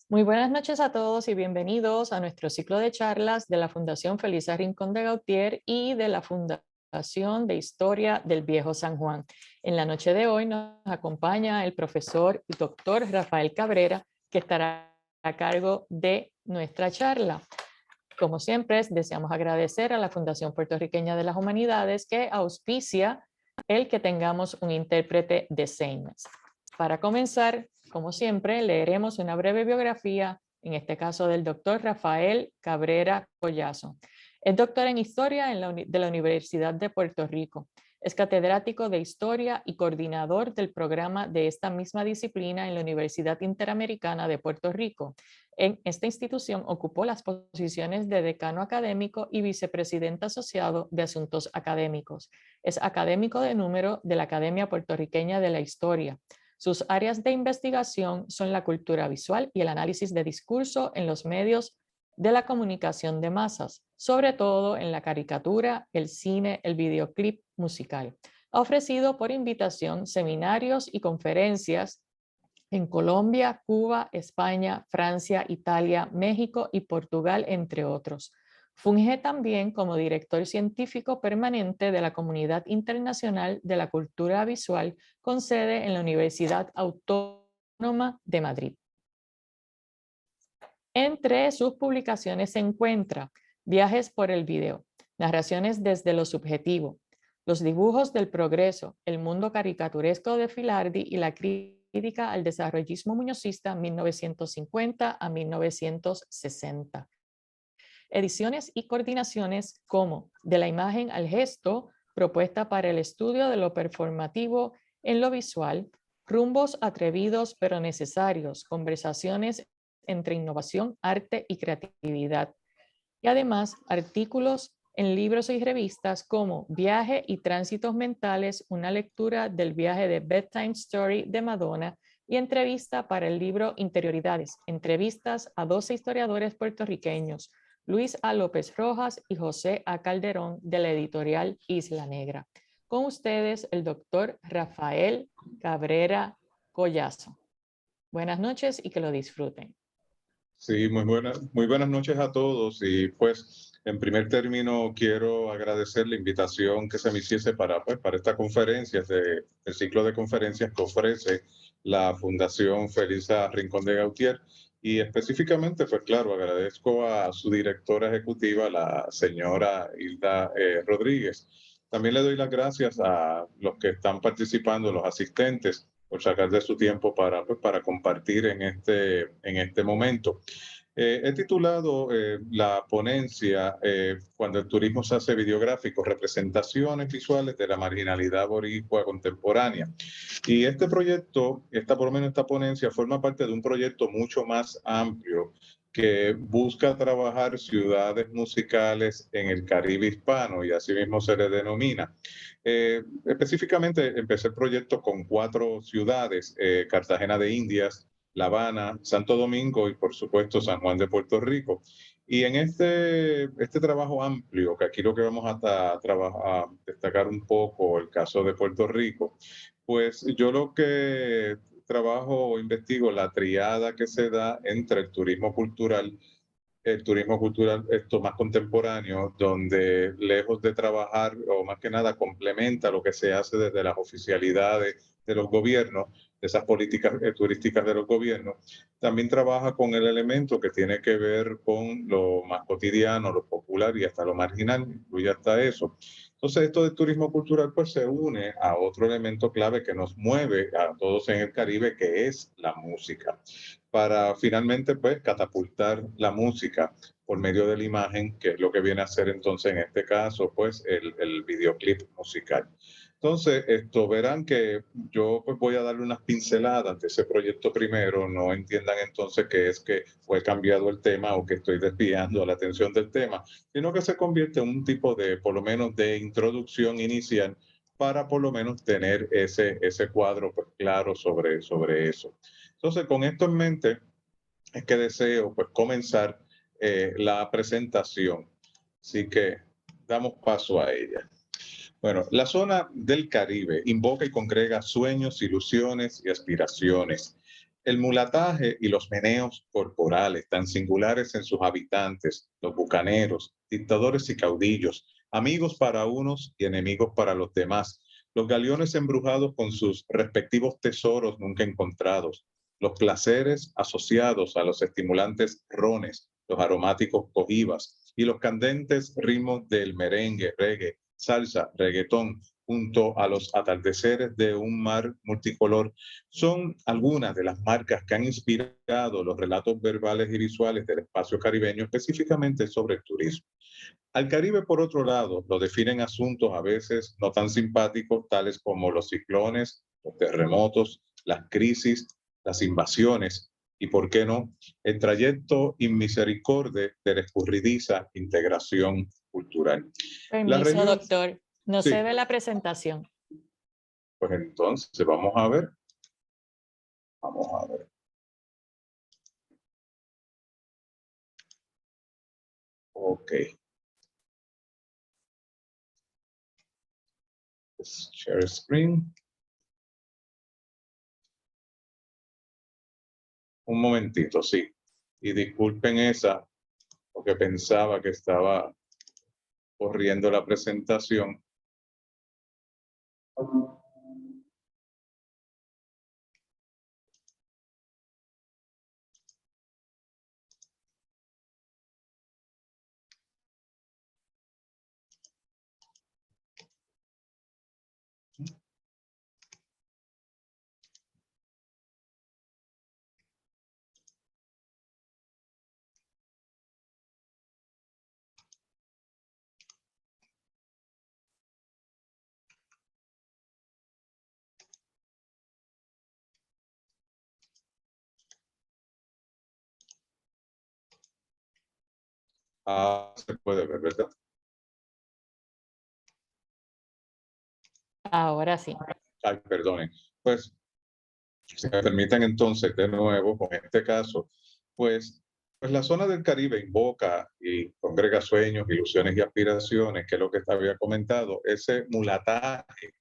Muy buenas noches a todos y bienvenidos a nuestro ciclo de charlas de la Fundación Felisa Rincón de Gautier y de la Fundación de Historia del Viejo San Juan. En la noche de hoy nos acompaña el profesor y doctor Rafael Cabrera, que estará a cargo de nuestra charla. Como siempre, deseamos agradecer a la Fundación Puertorriqueña de las Humanidades que auspicia el que tengamos un intérprete de señas. Para comenzar, como siempre, leeremos una breve biografía, en este caso del doctor Rafael Cabrera Collazo. Es doctor en Historia de la Universidad de Puerto Rico. Es catedrático de Historia y coordinador del programa de esta misma disciplina en la Universidad Interamericana de Puerto Rico. En esta institución ocupó las posiciones de decano académico y vicepresidente asociado de asuntos académicos. Es académico de número de la Academia Puertorriqueña de la Historia. Sus áreas de investigación son la cultura visual y el análisis de discurso en los medios de la comunicación de masas, sobre todo en la caricatura, el cine, el videoclip musical. Ha ofrecido por invitación seminarios y conferencias en Colombia, Cuba, España, Francia, Italia, México y Portugal, entre otros. Funge también como director científico permanente de la Comunidad Internacional de la Cultura Visual, con sede en la Universidad Autónoma de Madrid. Entre sus publicaciones se encuentra Viajes por el video, narraciones desde lo subjetivo, Los dibujos del progreso, el mundo caricaturesco de Filardi y la crítica al desarrollismo muñozista 1950 a 1960. Ediciones y coordinaciones como De la imagen al gesto, propuesta para el estudio de lo performativo en lo visual, Rumbos atrevidos pero necesarios, conversaciones entre innovación, arte y creatividad. Y además, artículos en libros y revistas como Viaje y Tránsitos Mentales, una lectura del viaje de Bedtime Story de Madonna, y entrevista para el libro Interioridades, entrevistas a 12 historiadores puertorriqueños, Luis A. López Rojas y José A. Calderón, de la editorial Isla Negra. Con ustedes, el doctor Rafael Cabrera Collazo. Buenas noches y que lo disfruten. Sí, muy buenas noches a todos y pues en primer término quiero agradecer la invitación que se me hiciese para esta conferencia, el ciclo de conferencias que ofrece la Fundación Felisa Rincón de Gautier y específicamente, pues claro, agradezco a su directora ejecutiva, la señora Hilda Rodríguez. También le doy las gracias a los que están participando, los asistentes, por sacar de su tiempo para compartir en este momento. He titulado la ponencia Cuando el turismo se hace videográfico, representaciones visuales de la marginalidad boricua contemporánea. Y este proyecto, por lo menos esta ponencia, forma parte de un proyecto mucho más amplio que busca trabajar ciudades musicales en el Caribe hispano y así mismo se le denomina. Específicamente empecé el proyecto con 4 ciudades, Cartagena de Indias, La Habana, Santo Domingo y por supuesto San Juan de Puerto Rico. Y en este trabajo amplio, que aquí lo que vamos a destacar un poco el caso de Puerto Rico, pues yo lo que trabajo o investigo la triada que se da entre el turismo cultural esto más contemporáneo, donde lejos de trabajar o más que nada complementa lo que se hace desde las oficialidades de los gobiernos, de esas políticas turísticas de los gobiernos, también trabaja con el elemento que tiene que ver con lo más cotidiano, lo popular y hasta lo marginal, incluye hasta eso. Entonces, esto del turismo cultural pues se une a otro elemento clave que nos mueve a todos en el Caribe, que es la música, para finalmente pues catapultar la música por medio de la imagen, que es lo que viene a ser entonces en este caso pues el videoclip musical. Entonces, esto verán que yo pues voy a darle unas pinceladas de ese proyecto primero, no entiendan entonces que es que fue cambiado el tema o que estoy desviando la atención del tema, sino que se convierte en un tipo de, por lo menos, de introducción inicial para por lo menos tener ese cuadro pues, claro sobre eso. Entonces, con esto en mente, es que deseo pues comenzar la presentación. Así que damos paso a ella. Bueno, la zona del Caribe invoca y congrega sueños, ilusiones y aspiraciones. El mulataje y los meneos corporales, tan singulares en sus habitantes, los bucaneros, dictadores y caudillos, amigos para unos y enemigos para los demás, los galeones embrujados con sus respectivos tesoros nunca encontrados, los placeres asociados a los estimulantes rones, los aromáticos cojivas y los candentes ritmos del merengue, reggae, salsa, reggaetón, junto a los atardeceres de un mar multicolor, son algunas de las marcas que han inspirado los relatos verbales y visuales del espacio caribeño, específicamente sobre el turismo. Al Caribe, por otro lado, lo definen asuntos a veces no tan simpáticos, tales como los ciclones, los terremotos, las crisis, las invasiones y, ¿por qué no?, el trayecto inmisericorde de la escurridiza integración cultural. La Permiso, región, doctor. No se sí, ve la presentación. pues entonces vamos a ver, vamos a ver. Ok, share screen. Un momentito, sí. Y disculpen esa, porque pensaba que estaba corriendo la presentación. Ah, se puede ver, ¿verdad? Ahora sí. Ay, perdonen. Pues, si me permiten entonces, de nuevo, con este caso, pues, pues la zona del Caribe invoca y congrega sueños, ilusiones y aspiraciones, que es lo que había comentado, ese mulataje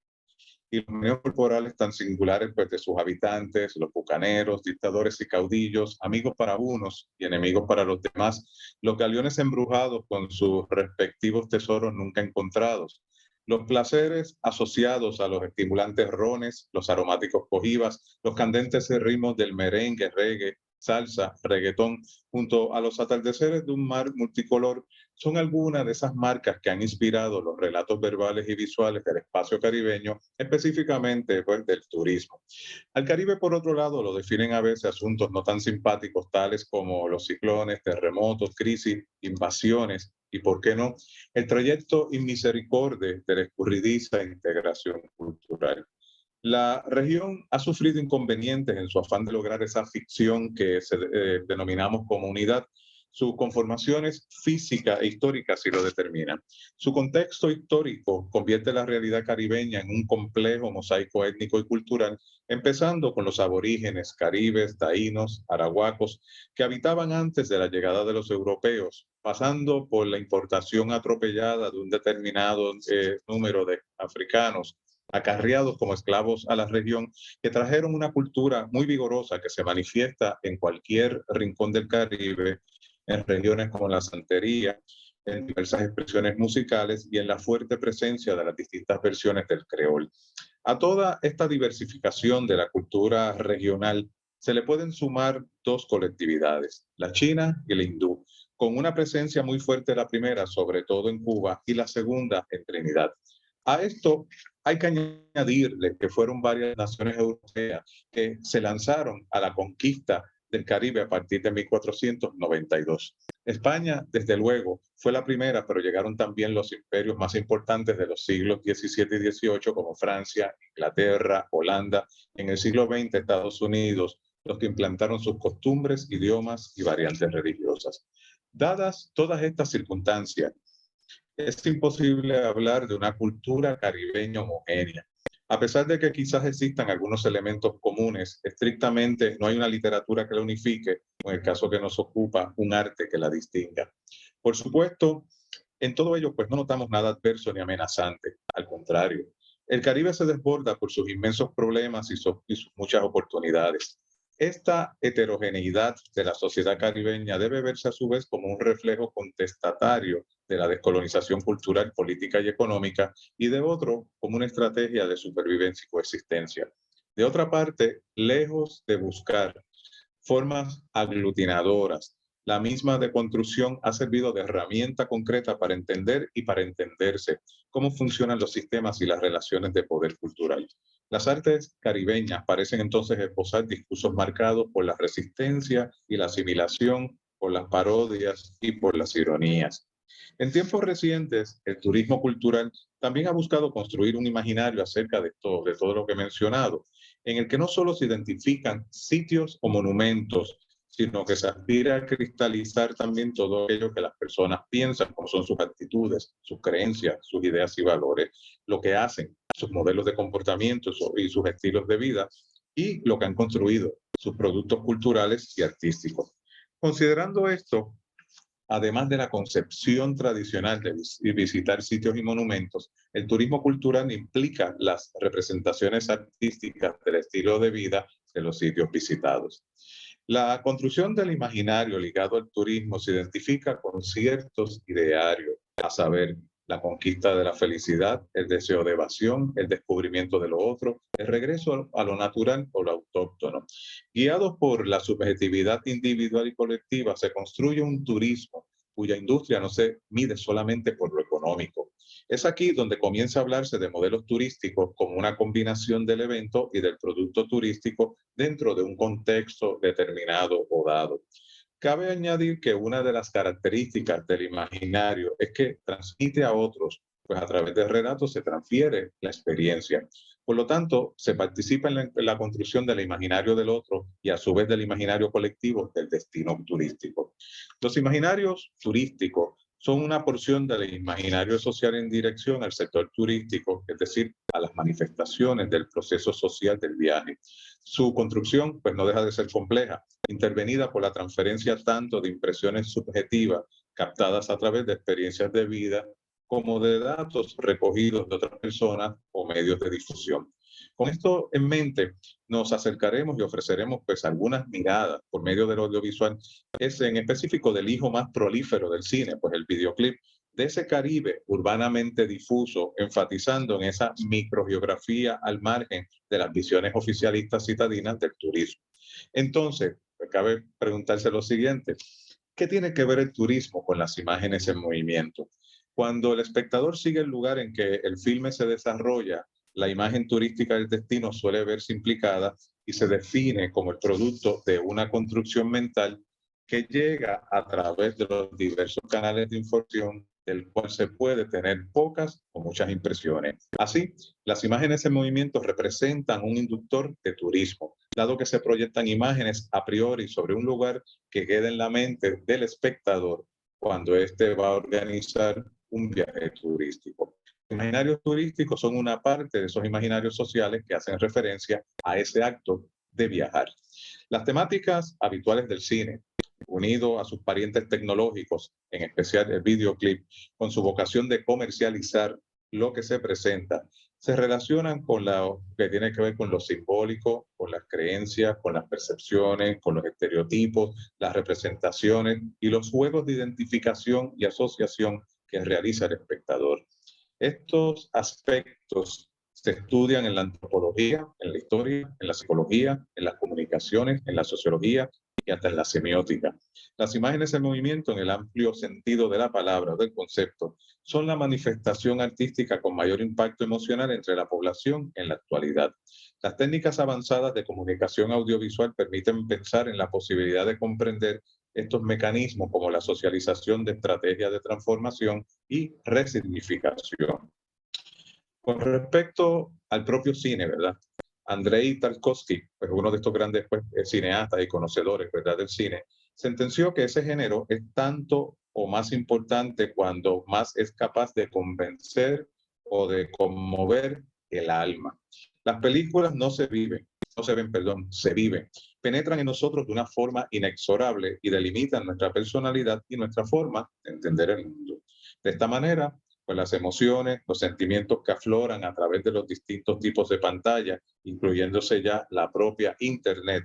y los medios corporales tan singulares pues, de sus habitantes, los bucaneros, dictadores y caudillos, amigos para unos y enemigos para los demás, los galeones embrujados con sus respectivos tesoros nunca encontrados, los placeres asociados a los estimulantes rones, los aromáticos cojivas, los candentes ritmos del merengue, reggae, salsa, reggaetón, junto a los atardeceres de un mar multicolor, son algunas de esas marcas que han inspirado los relatos verbales y visuales del espacio caribeño, específicamente pues, del turismo. Al Caribe, por otro lado, lo definen a veces asuntos no tan simpáticos, tales como los ciclones, terremotos, crisis, invasiones y, ¿por qué no?, el trayecto inmisericorde de la escurridiza integración cultural. La región ha sufrido inconvenientes en su afán de lograr esa ficción que denominamos comunidad. Sus conformaciones físicas e históricas sí lo determinan. Su contexto histórico convierte la realidad caribeña en un complejo mosaico étnico y cultural, empezando con los aborígenes, caribes, taínos, arahuacos, que habitaban antes de la llegada de los europeos, pasando por la importación atropellada de un determinado número de africanos acarreados como esclavos a la región, que trajeron una cultura muy vigorosa que se manifiesta en cualquier rincón del Caribe, en regiones como la santería, en diversas expresiones musicales y en la fuerte presencia de las distintas versiones del creol. A toda esta diversificación de la cultura regional se le pueden sumar dos colectividades, la china y la hindú, con una presencia muy fuerte la primera, sobre todo en Cuba, y la segunda en Trinidad. A esto hay que añadirle que fueron varias naciones europeas que se lanzaron a la conquista del Caribe a partir de 1492. España, desde luego, fue la primera, pero llegaron también los imperios más importantes de los siglos XVII y XVIII, como Francia, Inglaterra, Holanda, en el siglo XX Estados Unidos, los que implantaron sus costumbres, idiomas y variantes religiosas. Dadas todas estas circunstancias, es imposible hablar de una cultura caribeña homogénea. A pesar de que quizás existan algunos elementos comunes, estrictamente no hay una literatura que la unifique, o en el caso que nos ocupa, un arte que la distinga. Por supuesto, en todo ello, pues no notamos nada adverso ni amenazante, al contrario. El Caribe se desborda por sus inmensos problemas y sus muchas oportunidades. Esta heterogeneidad de la sociedad caribeña debe verse a su vez como un reflejo contestatario de la descolonización cultural, política y económica, y de otro como una estrategia de supervivencia y coexistencia. De otra parte, lejos de buscar formas aglutinadoras, la misma deconstrucción ha servido de herramienta concreta para entender y para entenderse cómo funcionan los sistemas y las relaciones de poder cultural. Las artes caribeñas parecen entonces esbozar discursos marcados por la resistencia y la asimilación, por las parodias y por las ironías. En tiempos recientes, el turismo cultural también ha buscado construir un imaginario acerca de todo lo que he mencionado, en el que no solo se identifican sitios o monumentos, sino que se aspira a cristalizar también todo aquello que las personas piensan, como son sus actitudes, sus creencias, sus ideas y valores, lo que hacen, sus modelos de comportamiento y sus estilos de vida, y lo que han construido, sus productos culturales y artísticos. Considerando esto, además de la concepción tradicional de visitar sitios y monumentos, el turismo cultural implica las representaciones artísticas del estilo de vida de los sitios visitados. La construcción del imaginario ligado al turismo se identifica con ciertos idearios, a saber, la conquista de la felicidad, el deseo de evasión, el descubrimiento de lo otro, el regreso a lo natural o lo autóctono. Guiados por la subjetividad individual y colectiva, se construye un turismo cuya industria no se mide solamente por lo económico. Es aquí donde comienza a hablarse de modelos turísticos como una combinación del evento y del producto turístico dentro de un contexto determinado o dado. Cabe añadir que una de las características del imaginario es que transmite a otros, pues a través de relatos se transfiere la experiencia. Por lo tanto, se participa en la construcción del imaginario del otro y a su vez del imaginario colectivo del destino turístico. Los imaginarios turísticos son una porción del imaginario social en dirección al sector turístico, es decir, a las manifestaciones del proceso social del viaje. Su construcción, pues, no deja de ser compleja, intervenida por la transferencia tanto de impresiones subjetivas captadas a través de experiencias de vida, como de datos recogidos de otras personas o medios de difusión. Con esto en mente, nos acercaremos y ofreceremos pues algunas miradas por medio del audiovisual, es en específico del hijo más prolífero del cine, pues el videoclip, de ese Caribe urbanamente difuso, enfatizando en esa microgeografía al margen de las visiones oficialistas citadinas del turismo. Entonces, pues, cabe preguntarse lo siguiente: ¿qué tiene que ver el turismo con las imágenes en movimiento? Cuando el espectador sigue el lugar en que el filme se desarrolla, la imagen turística del destino suele verse implicada y se define como el producto de una construcción mental que llega a través de los diversos canales de información, del cual se puede tener pocas o muchas impresiones. Así, las imágenes en movimiento representan un inductor de turismo, dado que se proyectan imágenes a priori sobre un lugar que queda en la mente del espectador cuando éste va a organizar un viaje turístico. Los imaginarios turísticos son una parte de esos imaginarios sociales que hacen referencia a ese acto de viajar. Las temáticas habituales del cine, unido a sus parientes tecnológicos, en especial el videoclip, con su vocación de comercializar lo que se presenta, se relacionan con lo que tiene que ver con lo simbólico, con las creencias, con las percepciones, con los estereotipos, las representaciones y los juegos de identificación y asociación que realiza el espectador. Estos aspectos se estudian en la antropología, en la historia, en la psicología, en las comunicaciones, en la sociología y hasta en la semiótica. Las imágenes en movimiento, en el amplio sentido de la palabra o del concepto, son la manifestación artística con mayor impacto emocional entre la población en la actualidad. Las técnicas avanzadas de comunicación audiovisual permiten pensar en la posibilidad de comprender estos mecanismos como la socialización de estrategias de transformación y resignificación. Con respecto al propio cine, ¿verdad? Andrei Tarkovsky, pues uno de estos grandes pues, cineastas y conocedores, ¿verdad?, del cine, sentenció que ese género es tanto o más importante cuando más es capaz de convencer o de conmover el alma. Las películas no se viven, no se ven, perdón, se viven. Penetran en nosotros de una forma inexorable y delimitan nuestra personalidad y nuestra forma de entender el mundo. De esta manera, pues las emociones, los sentimientos que afloran a través de los distintos tipos de pantalla, incluyéndose ya la propia Internet,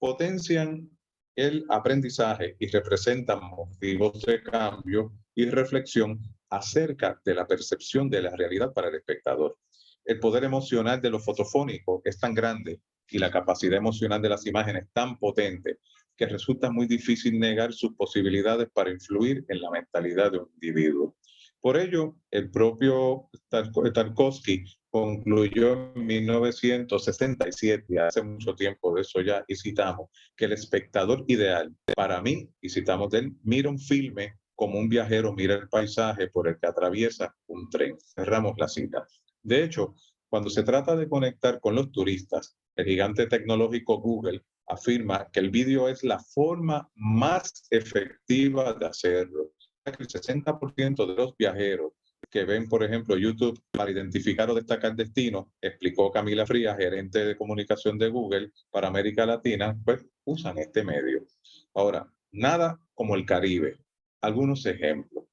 potencian el aprendizaje y representan motivos de cambio y reflexión acerca de la percepción de la realidad para el espectador. El poder emocional de lo fotofónico es tan grande y la capacidad emocional de las imágenes tan potente que resulta muy difícil negar sus posibilidades para influir en la mentalidad de un individuo. Por ello, el propio Tarkovsky concluyó en 1967, hace mucho tiempo de eso ya, y citamos, que el espectador ideal, para mí, y citamos de él, mira un filme como un viajero mira el paisaje por el que atraviesa un tren. Cerramos la cita. De hecho, cuando se trata de conectar con los turistas, el gigante tecnológico Google afirma que el vídeo es la forma más efectiva de hacerlo. El 60% de los viajeros que ven, por ejemplo, YouTube para identificar o destacar destinos, explicó Camila Frías, gerente de comunicación de Google para América Latina, pues usan este medio. Ahora, nada como el Caribe. Algunos ejemplos.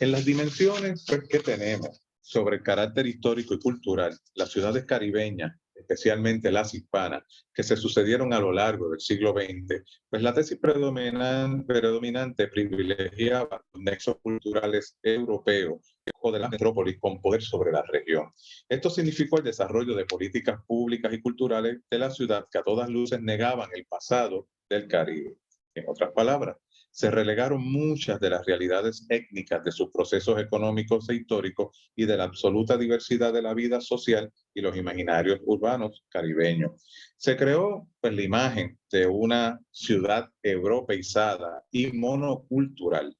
En las dimensiones pues, que tenemos sobre el carácter histórico y cultural, las ciudades caribeñas, especialmente las hispanas, que se sucedieron a lo largo del siglo XX, pues la tesis predominante privilegiaba los nexos culturales europeos o de la metrópolis con poder sobre la región. Esto significó el desarrollo de políticas públicas y culturales de la ciudad que a todas luces negaban el pasado del Caribe. En otras palabras, se relegaron muchas de las realidades étnicas de sus procesos económicos e históricos y de la absoluta diversidad de la vida social y los imaginarios urbanos caribeños. Se creó pues, la imagen de una ciudad europeizada y monocultural.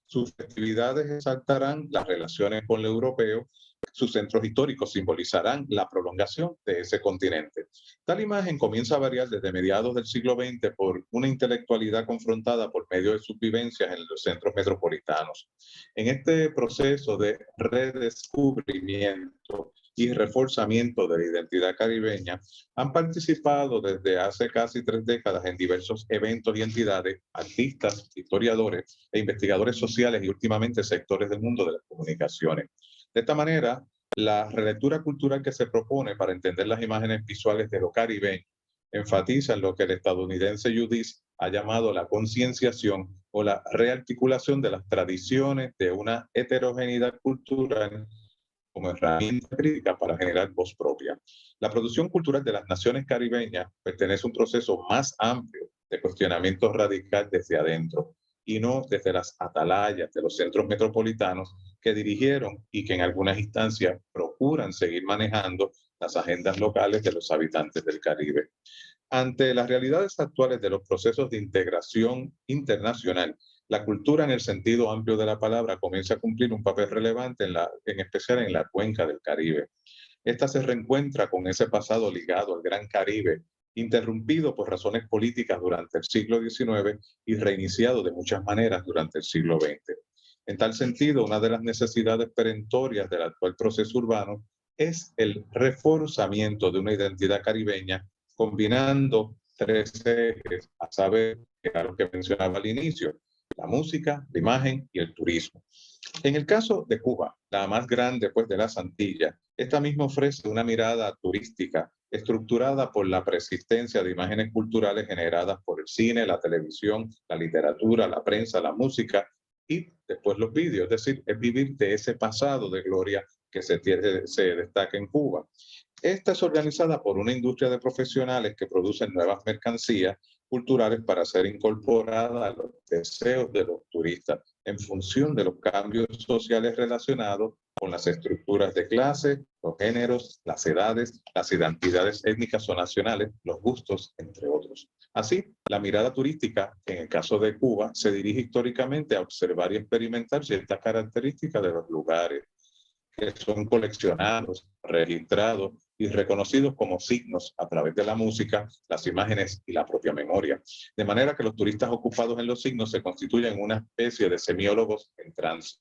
Sus festividades exaltarán las relaciones con lo europeo, sus centros históricos simbolizarán la prolongación de ese continente. Tal imagen comienza a variar desde mediados del siglo XX por una intelectualidad confrontada por medio de sus vivencias en los centros metropolitanos. En este proceso de redescubrimiento y reforzamiento de la identidad caribeña, han participado desde hace casi 3 décadas en diversos eventos y entidades, artistas, historiadores e investigadores sociales y últimamente sectores del mundo de las comunicaciones. De esta manera, la relectura cultural que se propone para entender las imágenes visuales de lo caribeño enfatiza en lo que el estadounidense Judith ha llamado la concienciación o la rearticulación de las tradiciones de una heterogeneidad cultural como herramienta crítica para generar voz propia. La producción cultural de las naciones caribeñas pertenece a un proceso más amplio de cuestionamiento radical desde adentro y no desde las atalayas de los centros metropolitanos que dirigieron y que en algunas instancias procuran seguir manejando las agendas locales de los habitantes del Caribe. Ante las realidades actuales de los procesos de integración internacional, la cultura en el sentido amplio de la palabra comienza a cumplir un papel relevante, en especial en la cuenca del Caribe. Esta se reencuentra con ese pasado ligado al Gran Caribe, interrumpido por razones políticas durante el siglo XIX y reiniciado de muchas maneras durante el siglo XX. En tal sentido, una de las necesidades perentorias del actual proceso urbano es el reforzamiento de una identidad caribeña combinando 3 ejes, a saber, que era lo que mencionaba al inicio, la música, la imagen y el turismo. En el caso de Cuba, la más grande pues, de las Antillas, esta misma ofrece una mirada turística estructurada por la persistencia de imágenes culturales generadas por el cine, la televisión, la literatura, la prensa, la música y después los vídeos, es decir, es vivir de ese pasado de gloria que se destaca en Cuba. Esta es organizada por una industria de profesionales que producen nuevas mercancías culturales para ser incorporada a los deseos de los turistas en función de los cambios sociales relacionados con las estructuras de clase, los géneros, las edades, las identidades étnicas o nacionales, los gustos, entre otros. Así, la mirada turística, en el caso de Cuba, se dirige históricamente a observar y experimentar ciertas características de los lugares, que son coleccionados, registrados y reconocidos como signos a través de la música, las imágenes y la propia memoria. De manera que los turistas ocupados en los signos se constituyen una especie de semiólogos en tránsito.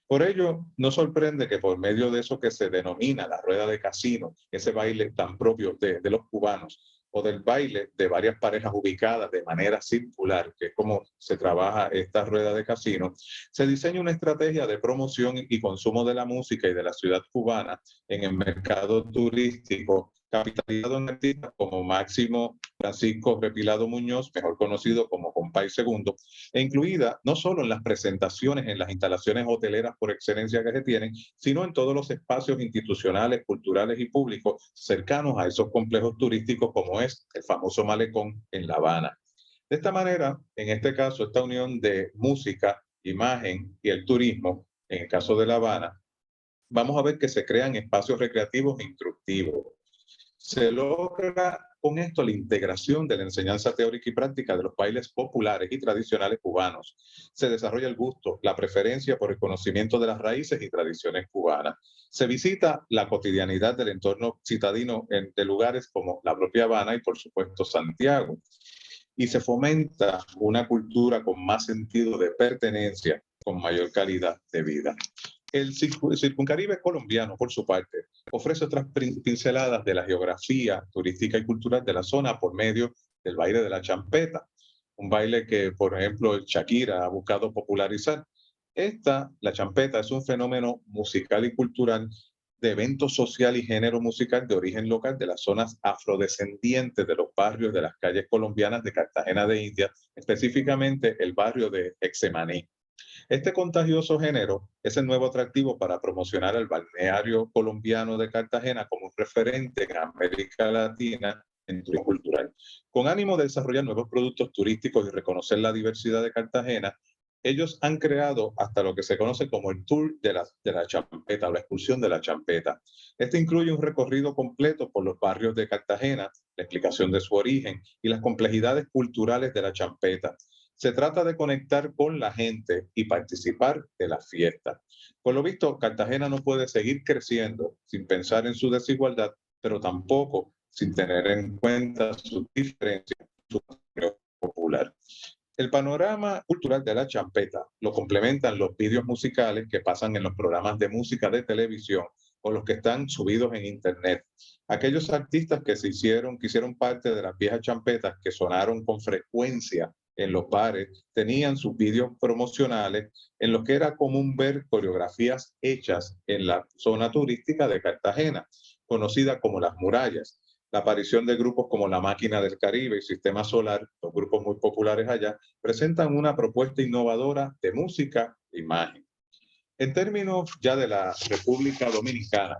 Por ello, no sorprende que por medio de eso que se denomina la rueda de casino, ese baile tan propio de los cubanos, o del baile de varias parejas ubicadas de manera circular, que es como se trabaja esta rueda de casino, se diseña una estrategia de promoción y consumo de la música y de la ciudad cubana en el mercado turístico, capitalizado en artistas como Máximo Francisco Repilado Muñoz, mejor conocido como Compay Segundo, e incluida no solo en las presentaciones en las instalaciones hoteleras por excelencia que se tienen, sino en todos los espacios institucionales, culturales y públicos cercanos a esos complejos turísticos como es el famoso Malecón en La Habana. De esta manera, en este caso, esta unión de música, imagen y el turismo, en el caso de La Habana, vamos a ver que se crean espacios recreativos e instructivos. Se logra con esto la integración de la enseñanza teórica y práctica de los bailes populares y tradicionales cubanos. Se desarrolla el gusto, la preferencia por el conocimiento de las raíces y tradiciones cubanas. Se visita la cotidianidad del entorno citadino de lugares como la propia Habana y, por supuesto, Santiago. Y se fomenta una cultura con más sentido de pertenencia, con mayor calidad de vida. El Circuncaribe colombiano, por su parte, ofrece otras pinceladas de la geografía turística y cultural de la zona por medio del baile de la champeta, un baile que, por ejemplo, Shakira ha buscado popularizar. La champeta, es un fenómeno musical y cultural de evento social y género musical de origen local de las zonas afrodescendientes de los barrios de las calles colombianas de Cartagena de Indias, específicamente el barrio de Exemaní. Este contagioso género es el nuevo atractivo para promocionar el balneario colombiano de Cartagena como un referente en América Latina en turismo cultural. Con ánimo de desarrollar nuevos productos turísticos y reconocer la diversidad de Cartagena, ellos han creado hasta lo que se conoce como el Tour de la Champeta o la excursión de la Champeta. Este incluye un recorrido completo por los barrios de Cartagena, la explicación de su origen y las complejidades culturales de la Champeta. Se trata de conectar con la gente y participar de la fiesta. Por lo visto, Cartagena no puede seguir creciendo sin pensar en su desigualdad, pero tampoco sin tener en cuenta sus diferencias, su patrimonio popular. El panorama cultural de la champeta lo complementan los vídeos musicales que pasan en los programas de música de televisión o los que están subidos en internet. Aquellos artistas que que hicieron parte de las viejas champetas que sonaron con frecuencia en los bares, tenían sus vídeos promocionales en los que era común ver coreografías hechas en la zona turística de Cartagena, conocida como Las Murallas. La aparición de grupos como La Máquina del Caribe y Sistema Solar, los grupos muy populares allá, presentan una propuesta innovadora de música e imagen. En términos ya de la República Dominicana,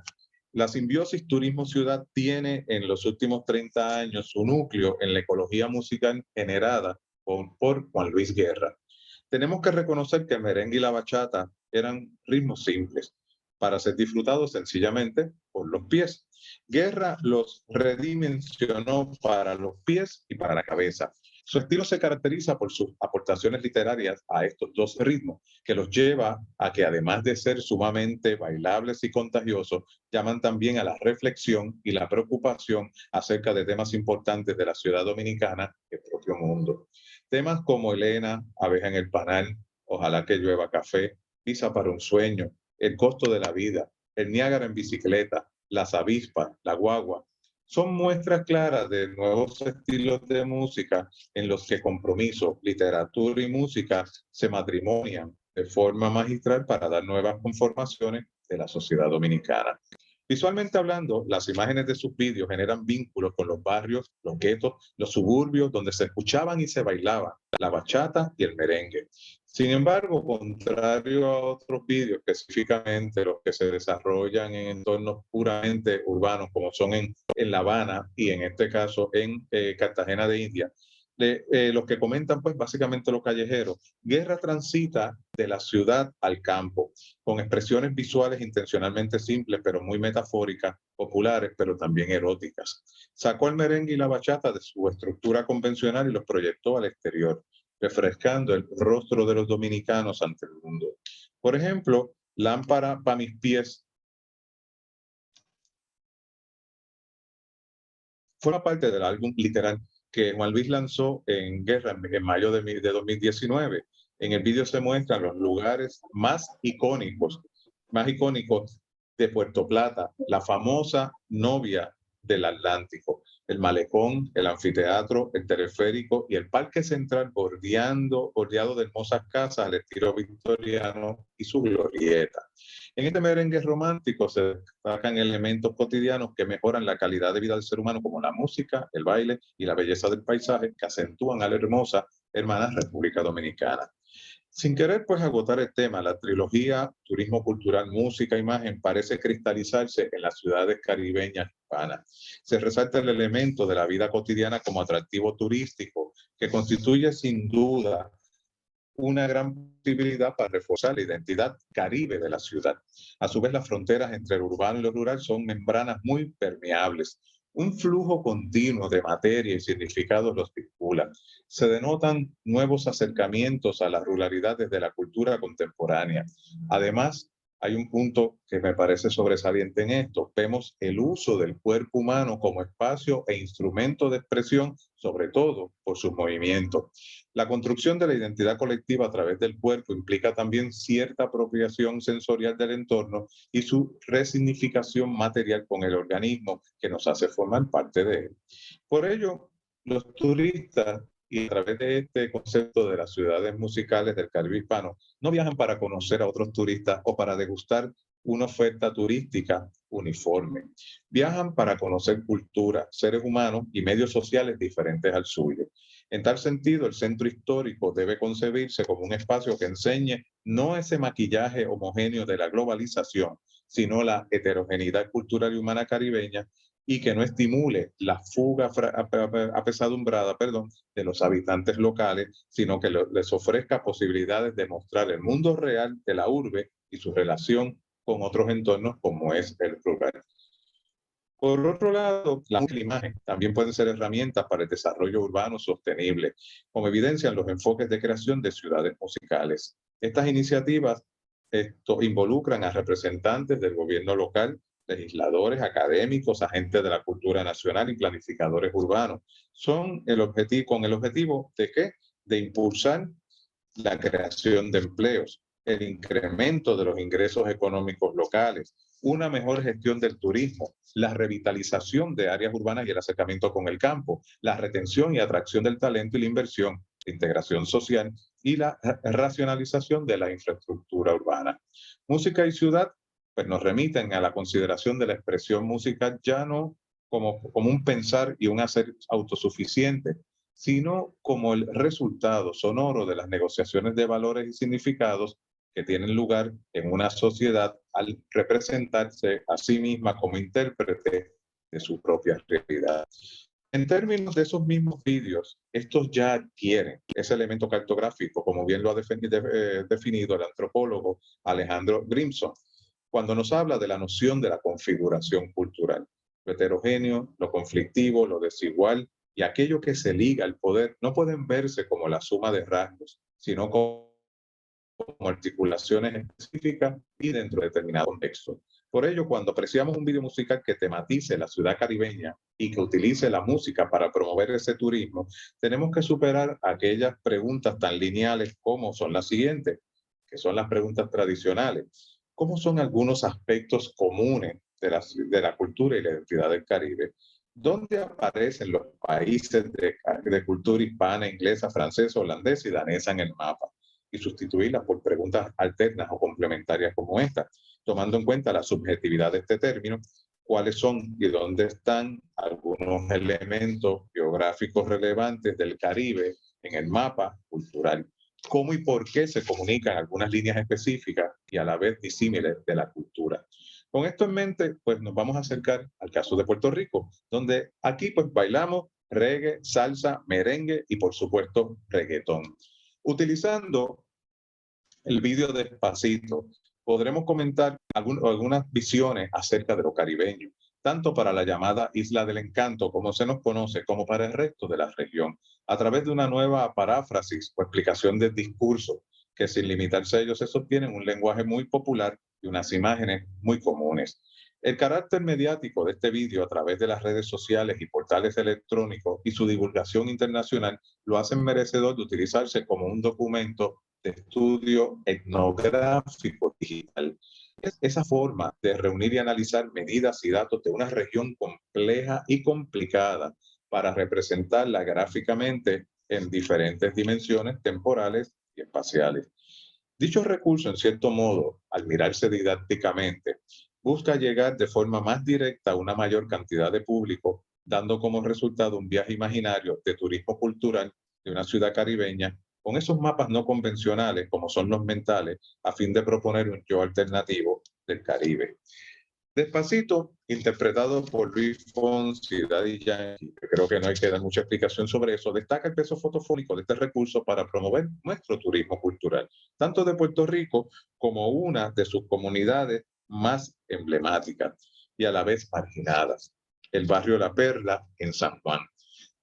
la simbiosis turismo-ciudad tiene en los últimos 30 años su núcleo en la ecología musical generada por Juan Luis Guerra. Tenemos que reconocer que el merengue y la bachata eran ritmos simples para ser disfrutados sencillamente por los pies. Guerra los redimensionó para los pies y para la cabeza. Su estilo se caracteriza por sus aportaciones literarias a estos dos ritmos, que los lleva a que, además de ser sumamente bailables y contagiosos, llaman también a la reflexión y la preocupación acerca de temas importantes de la ciudad dominicana y el propio mundo. Temas como Elena, Abeja en el Panal, Ojalá que llueva café, Visa para un sueño, El costo de la vida, El Niágara en bicicleta, Las avispas, La guagua, son muestras claras de nuevos estilos de música en los que compromiso, literatura y música se matrimonian de forma magistral para dar nuevas conformaciones de la sociedad dominicana. Visualmente hablando, las imágenes de sus vídeos generan vínculos con los barrios, los guetos, los suburbios, donde se escuchaban y se bailaban la bachata y el merengue. Sin embargo, contrario a otros vídeos, específicamente los que se desarrollan en entornos puramente urbanos, como son en La Habana y en este caso en Cartagena de India, los que comentan pues básicamente los callejeros, Guerra transita de la ciudad al campo, con expresiones visuales intencionalmente simples, pero muy metafóricas, populares, pero también eróticas. Sacó el merengue y la bachata de su estructura convencional y los proyectó al exterior, refrescando el rostro de los dominicanos ante el mundo. Por ejemplo, Lámpara para mis pies forma parte del álbum literal que Juan Luis lanzó en Guerra en mayo de 2019. En el vídeo se muestran los lugares más icónicos de Puerto Plata, la famosa novia del Atlántico. El malecón, el anfiteatro, el teleférico y el parque central bordeado de hermosas casas al estilo victoriano y su glorieta. En este merengue romántico se destacan elementos cotidianos que mejoran la calidad de vida del ser humano, como la música, el baile y la belleza del paisaje, que acentúan a la hermosa hermana República Dominicana. Sin querer pues agotar el tema, la trilogía Turismo Cultural, Música, Imagen parece cristalizarse en las ciudades caribeñas hispanas. Se resalta el elemento de la vida cotidiana como atractivo turístico, que constituye sin duda una gran posibilidad para reforzar la identidad caribe de la ciudad. A su vez, las fronteras entre lo urbano y lo rural son membranas muy permeables. Un flujo continuo de materia y significados los vincula. Se denotan nuevos acercamientos a la ruralidad desde la cultura contemporánea. Además, hay un punto que me parece sobresaliente en esto. Vemos el uso del cuerpo humano como espacio e instrumento de expresión, sobre todo por sus movimientos. La construcción de la identidad colectiva a través del cuerpo implica también cierta apropiación sensorial del entorno y su resignificación material con el organismo que nos hace formar parte de él. Por ello, los turistas, y a través de este concepto de las ciudades musicales del Caribe hispano, no viajan para conocer a otros turistas o para degustar una oferta turística uniforme. Viajan para conocer cultura, seres humanos y medios sociales diferentes al suyo. En tal sentido, el centro histórico debe concebirse como un espacio que enseñe no ese maquillaje homogéneo de la globalización, sino la heterogeneidad cultural y humana caribeña, y que no estimule la fuga apesadumbrada, de los habitantes locales, sino que les ofrezca posibilidades de mostrar el mundo real de la urbe y su relación con otros entornos como es el rural. Por otro lado, la música y la imagen también pueden ser herramientas para el desarrollo urbano sostenible, como evidencian los enfoques de creación de ciudades musicales. Estas iniciativas involucran a representantes del gobierno local, legisladores, académicos, agentes de la cultura nacional y planificadores urbanos. Con el objetivo de ¿qué? De impulsar la creación de empleos, el incremento de los ingresos económicos locales, una mejor gestión del turismo, la revitalización de áreas urbanas y el acercamiento con el campo, la retención y atracción del talento y la inversión, la integración social y la racionalización de la infraestructura urbana. Música y ciudad pues, nos remiten a la consideración de la expresión musical ya no como un pensar y un hacer autosuficiente, sino como el resultado sonoro de las negociaciones de valores y significados que tienen lugar en una sociedad al representarse a sí misma como intérprete de su propia realidad. En términos de esos mismos vídeos, estos ya adquieren ese elemento cartográfico, como bien lo ha definido el antropólogo Alejandro Grimson, cuando nos habla de la noción de la configuración cultural. Lo heterogéneo, lo conflictivo, lo desigual y aquello que se liga al poder no pueden verse como la suma de rasgos, sino como articulaciones específicas y dentro de determinado contexto. Por ello, cuando apreciamos un video musical que tematice la ciudad caribeña y que utilice la música para promover ese turismo, tenemos que superar aquellas preguntas tan lineales como son las siguientes, que son las preguntas tradicionales. ¿Cómo son algunos aspectos comunes de la cultura y la identidad del Caribe? ¿Dónde aparecen los países de cultura hispana, inglesa, francesa, holandesa y danesa en el mapa? Y sustituirlas por preguntas alternas o complementarias como esta, tomando en cuenta la subjetividad de este término, cuáles son y dónde están algunos elementos geográficos relevantes del Caribe en el mapa cultural, cómo y por qué se comunican algunas líneas específicas y a la vez disímiles de la cultura. Con esto en mente, pues nos vamos a acercar al caso de Puerto Rico, donde aquí pues bailamos reggae, salsa, merengue y por supuesto reggaetón. Utilizando el vídeo Despacito, podremos comentar algunas visiones acerca de lo caribeño, tanto para la llamada Isla del Encanto, como se nos conoce, como para el resto de la región, a través de una nueva paráfrasis o explicación del discurso, que sin limitarse a ellos se sostiene en un lenguaje muy popular y unas imágenes muy comunes. El carácter mediático de este vídeo a través de las redes sociales y portales electrónicos y su divulgación internacional lo hacen merecedor de utilizarse como un documento de estudio etnográfico digital. Es esa forma de reunir y analizar medidas y datos de una región compleja y complicada para representarla gráficamente en diferentes dimensiones temporales y espaciales. Dicho recurso, en cierto modo, al mirarse didácticamente, busca llegar de forma más directa a una mayor cantidad de público, dando como resultado un viaje imaginario de turismo cultural de una ciudad caribeña con esos mapas no convencionales, como son los mentales, a fin de proponer un yo alternativo del Caribe. Despacito, interpretado por Luis Fonsi y Daddy Yankee, que creo que no hay que dar mucha explicación sobre eso, destaca el peso fotofónico de este recurso para promover nuestro turismo cultural, tanto de Puerto Rico como una de sus comunidades más emblemáticas y a la vez marginadas, el barrio La Perla en San Juan.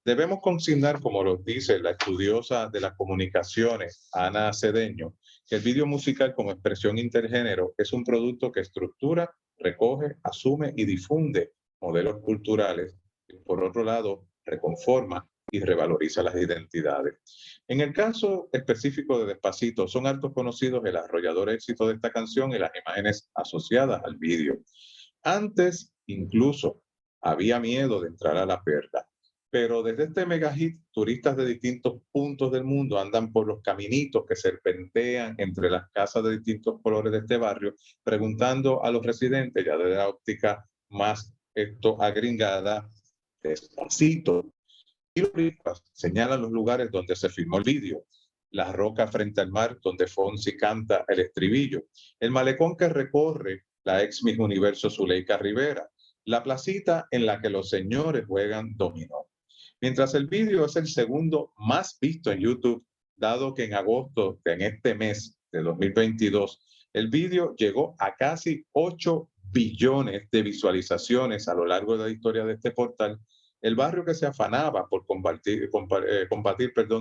Debemos consignar, como lo dice la estudiosa de las comunicaciones, Ana Cedeño, que el video musical como expresión intergénero es un producto que estructura, recoge, asume y difunde modelos culturales y, por otro lado, reconforma y revaloriza las identidades. En el caso específico de Despacito, son hartos conocidos el arrollador éxito de esta canción y las imágenes asociadas al vídeo. Antes, incluso, había miedo de entrar a La Perla. Pero desde este mega hit, turistas de distintos puntos del mundo andan por los caminitos que serpentean entre las casas de distintos colores de este barrio, preguntando a los residentes, ya de la óptica más agringada, Despacito. Y los turistas señalan los lugares donde se filmó el vídeo. La roca frente al mar, donde Fonsi canta el estribillo. El malecón que recorre la ex Miss Universo Zuleika Rivera. La placita en la que los señores juegan dominó. Mientras el vídeo es el segundo más visto en YouTube, dado que en agosto de este mes de 2022, el vídeo llegó a casi 8 billones de visualizaciones a lo largo de la historia de este portal. El barrio que se afanaba por combatir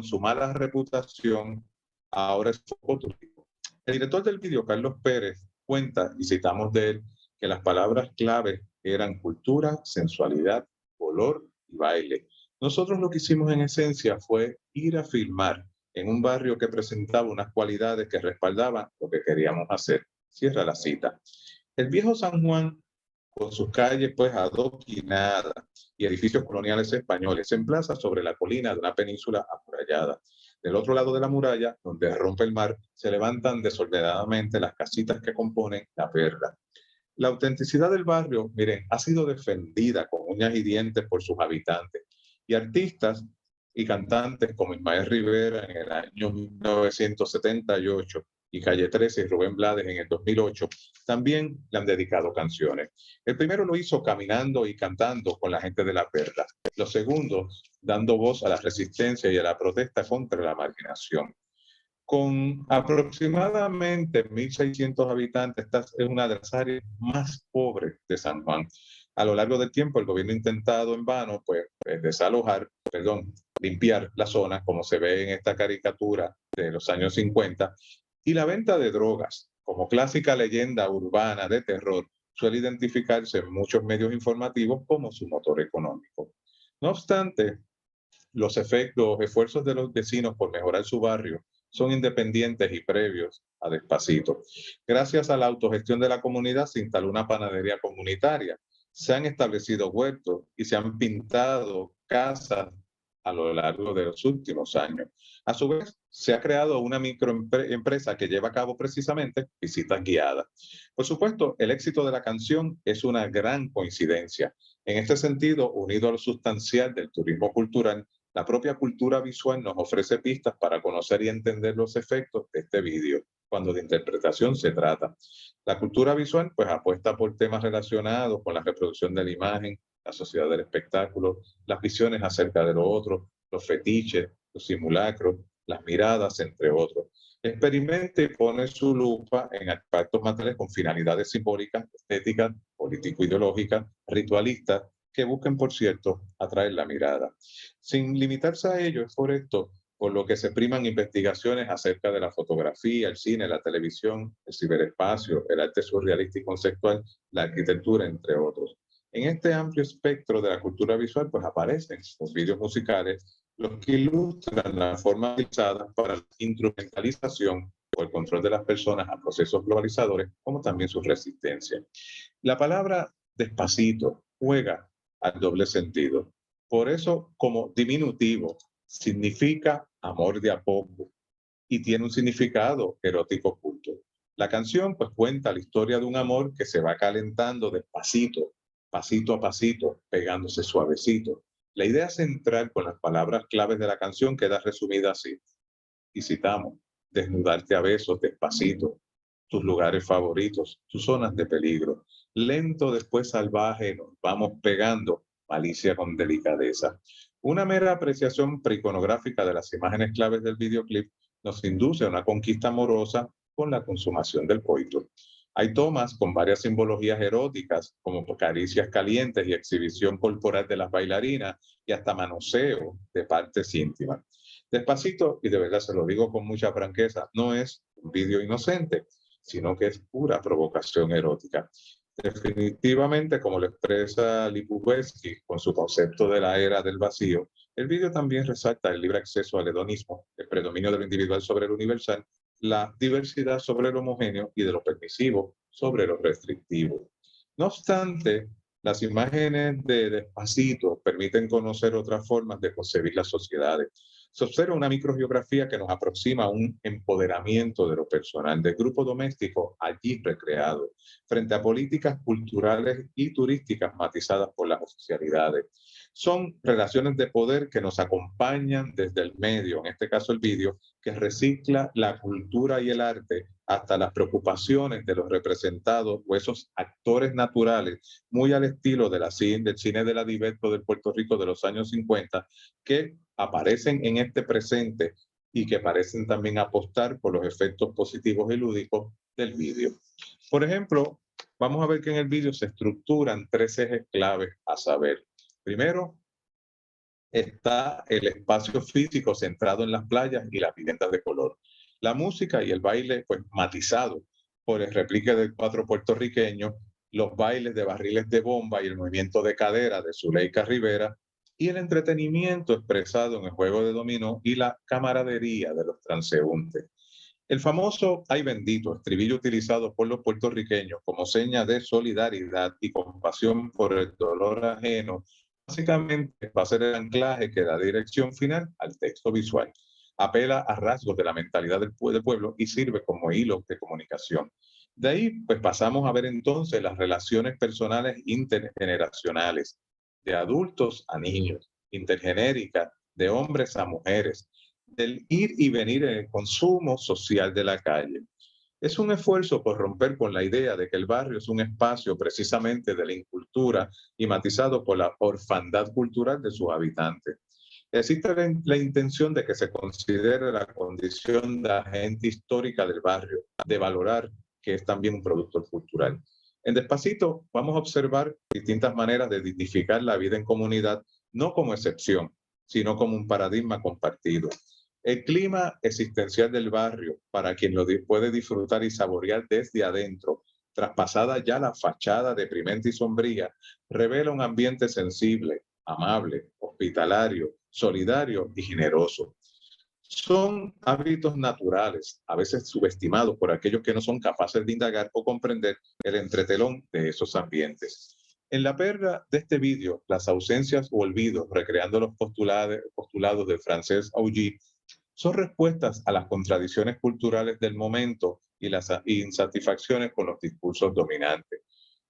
su mala reputación, ahora es foco turístico. El director del vídeo, Carlos Pérez, cuenta, y citamos de él, que las palabras clave eran cultura, sensualidad, color y baile. Nosotros lo que hicimos en esencia fue ir a filmar en un barrio que presentaba unas cualidades que respaldaban lo que queríamos hacer. Cierra la cita. El viejo San Juan, con sus calles pues adoquinadas y edificios coloniales españoles, se emplaza sobre la colina de una península amurallada. Del otro lado de la muralla, donde rompe el mar, se levantan desordenadamente las casitas que componen La Perla. La autenticidad del barrio, miren, ha sido defendida con uñas y dientes por sus habitantes. Y artistas y cantantes como Ismael Rivera en el año 1978 y Calle 13 y Rubén Blades en el 2008 también le han dedicado canciones. El primero lo hizo caminando y cantando con la gente de La Perla. Los segundos dando voz a la resistencia y a la protesta contra la marginación. Con aproximadamente 1.600 habitantes, esta es una de las áreas más pobres de San Juan. A lo largo del tiempo, el gobierno ha intentado en vano limpiar la zona, como se ve en esta caricatura de los años 50, y la venta de drogas, como clásica leyenda urbana de terror, suele identificarse en muchos medios informativos como su motor económico. No obstante, los esfuerzos de los vecinos por mejorar su barrio son independientes y previos a Despacito. Gracias a la autogestión de la comunidad se instaló una panadería comunitaria, se han establecido huertos y se han pintado casas a lo largo de los últimos años. A su vez, se ha creado una microempresa que lleva a cabo precisamente visitas guiadas. Por supuesto, el éxito de la canción es una gran coincidencia. En este sentido, unido a lo sustancial del turismo cultural, la propia cultura visual nos ofrece pistas para conocer y entender los efectos de este vídeo, cuando de interpretación se trata. La cultura visual pues apuesta por temas relacionados con la reproducción de la imagen, la sociedad del espectáculo, las visiones acerca de lo otro, los fetiches, los simulacros, las miradas, entre otros. Experimenta y pone su lupa en aspectos materiales con finalidades simbólicas, estéticas, político-ideológicas, ritualistas, que busquen, por cierto, atraer la mirada. Sin limitarse a ello, es por esto por lo que se priman investigaciones acerca de la fotografía, el cine, la televisión, el ciberespacio, el arte surrealista y conceptual, la arquitectura, entre otros. En este amplio espectro de la cultura visual, pues aparecen los vídeos musicales, los que ilustran la forma utilizada para la instrumentalización o el control de las personas a procesos globalizadores, como también su resistencia. La palabra despacito juega al doble sentido. Por eso, como diminutivo, significa amor de a poco y tiene un significado erótico oculto. La canción pues cuenta la historia de un amor que se va calentando despacito, pasito a pasito, pegándose suavecito. La idea central con las palabras claves de la canción queda resumida así, y citamos: desnudarte a besos despacito, tus lugares favoritos, tus zonas de peligro. Lento después salvaje nos vamos pegando, malicia con delicadeza. Una mera apreciación preiconográfica de las imágenes claves del videoclip nos induce a una conquista amorosa con la consumación del coito. Hay tomas con varias simbologías eróticas, como caricias calientes y exhibición corporal de las bailarinas, y hasta manoseo de partes íntimas. Despacito, y de verdad se lo digo con mucha franqueza, no es un vídeo inocente, sino que es pura provocación erótica. Definitivamente, como lo expresa Lipovetsky con su concepto de la era del vacío, el vídeo también resalta el libre acceso al hedonismo, el predominio de lo individual sobre lo universal, la diversidad sobre lo homogéneo y de lo permisivo sobre lo restrictivo. No obstante, las imágenes de Despacito permiten conocer otras formas de concebir las sociedades. Se observa una microgeografía que nos aproxima a un empoderamiento de lo personal, del grupo doméstico allí recreado, frente a políticas culturales y turísticas matizadas por las oficialidades. Son relaciones de poder que nos acompañan desde el medio, en este caso el vídeo, que recicla la cultura y el arte hasta las preocupaciones de los representados o esos actores naturales, muy al estilo de del cine de la Diverto del Puerto Rico de los años 50, que aparecen en este presente y que parecen también apostar por los efectos positivos y lúdicos del vídeo. Por ejemplo, vamos a ver que en el vídeo se estructuran tres ejes claves a saber. Primero, está el espacio físico centrado en las playas y las viviendas de color. La música y el baile, pues matizado por el replique del cuatro puertorriqueño, los bailes de barriles de bomba y el movimiento de cadera de Zuleika Rivera, y el entretenimiento expresado en el juego de dominó y la camaradería de los transeúntes. El famoso "ay bendito", estribillo utilizado por los puertorriqueños como seña de solidaridad y compasión por el dolor ajeno, básicamente va a ser el anclaje que da dirección final al texto visual. Apela a rasgos de la mentalidad del pueblo y sirve como hilo de comunicación. De ahí, pues pasamos a ver entonces las relaciones personales intergeneracionales, de adultos a niños, intergenéricas, de hombres a mujeres, del ir y venir en el consumo social de la calle. Es un esfuerzo por romper con la idea de que el barrio es un espacio precisamente de la incultura y matizado por la orfandad cultural de sus habitantes. Existe la intención de que se considere la condición de agente histórica del barrio, de valorar que es también un producto cultural. En Despacito vamos a observar distintas maneras de identificar la vida en comunidad, no como excepción, sino como un paradigma compartido. El clima existencial del barrio, para quien lo puede disfrutar y saborear desde adentro, traspasada ya la fachada deprimente y sombría, revela un ambiente sensible, amable, hospitalario, solidario y generoso. Son hábitos naturales, a veces subestimados por aquellos que no son capaces de indagar o comprender el entretelón de esos ambientes. En la perla de este vídeo, las ausencias o olvidos, recreando los postulados del francés Augy, son respuestas a las contradicciones culturales del momento y las insatisfacciones con los discursos dominantes.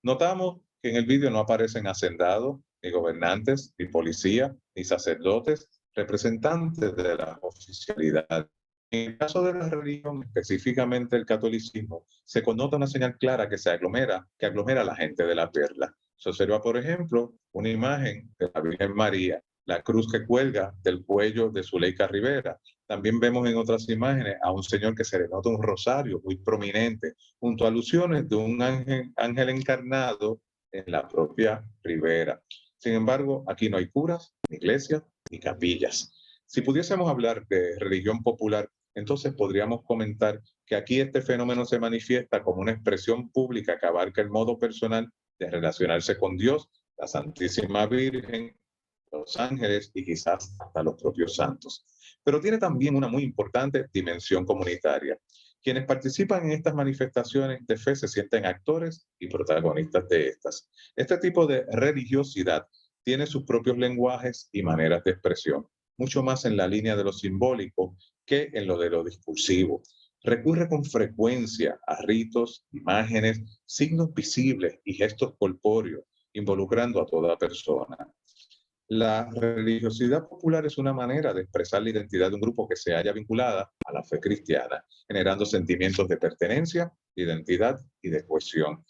Notamos que en el vídeo no aparecen hacendados, ni gobernantes, ni policía, ni sacerdotes, representantes de la oficialidad. En el caso de la religión, específicamente el catolicismo, se connota una señal clara que aglomera a la gente de la perla. Se observa, por ejemplo, una imagen de la Virgen María, la cruz que cuelga del cuello de Zuleika Rivera. También vemos en otras imágenes a un señor que se le nota un rosario muy prominente, junto a alusiones de un ángel encarnado en la propia Rivera. Sin embargo, aquí no hay curas, ni iglesias, ni capillas. Si pudiésemos hablar de religión popular, entonces podríamos comentar que aquí este fenómeno se manifiesta como una expresión pública que abarca el modo personal de relacionarse con Dios, la Santísima Virgen, los ángeles y quizás hasta los propios santos. Pero tiene también una muy importante dimensión comunitaria. Quienes participan en estas manifestaciones de fe se sienten actores y protagonistas de estas. Este tipo de religiosidad tiene sus propios lenguajes y maneras de expresión, mucho más en la línea de lo simbólico que en lo de lo discursivo. Recurre con frecuencia a ritos, imágenes, signos visibles y gestos corpóreos, involucrando a toda persona. La religiosidad popular es una manera de expresar la identidad de un grupo que se haya vinculada a la fe cristiana, generando sentimientos de pertenencia, de identidad y de cohesión.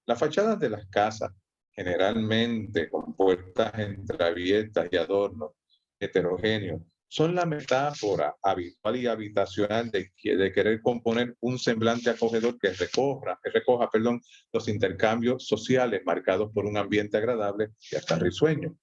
Las fachadas de las casas, generalmente con puertas entreabiertas y adornos heterogéneos, son la metáfora habitual y habitacional de querer componer un semblante acogedor que recoja los intercambios sociales marcados por un ambiente agradable y hasta risueño.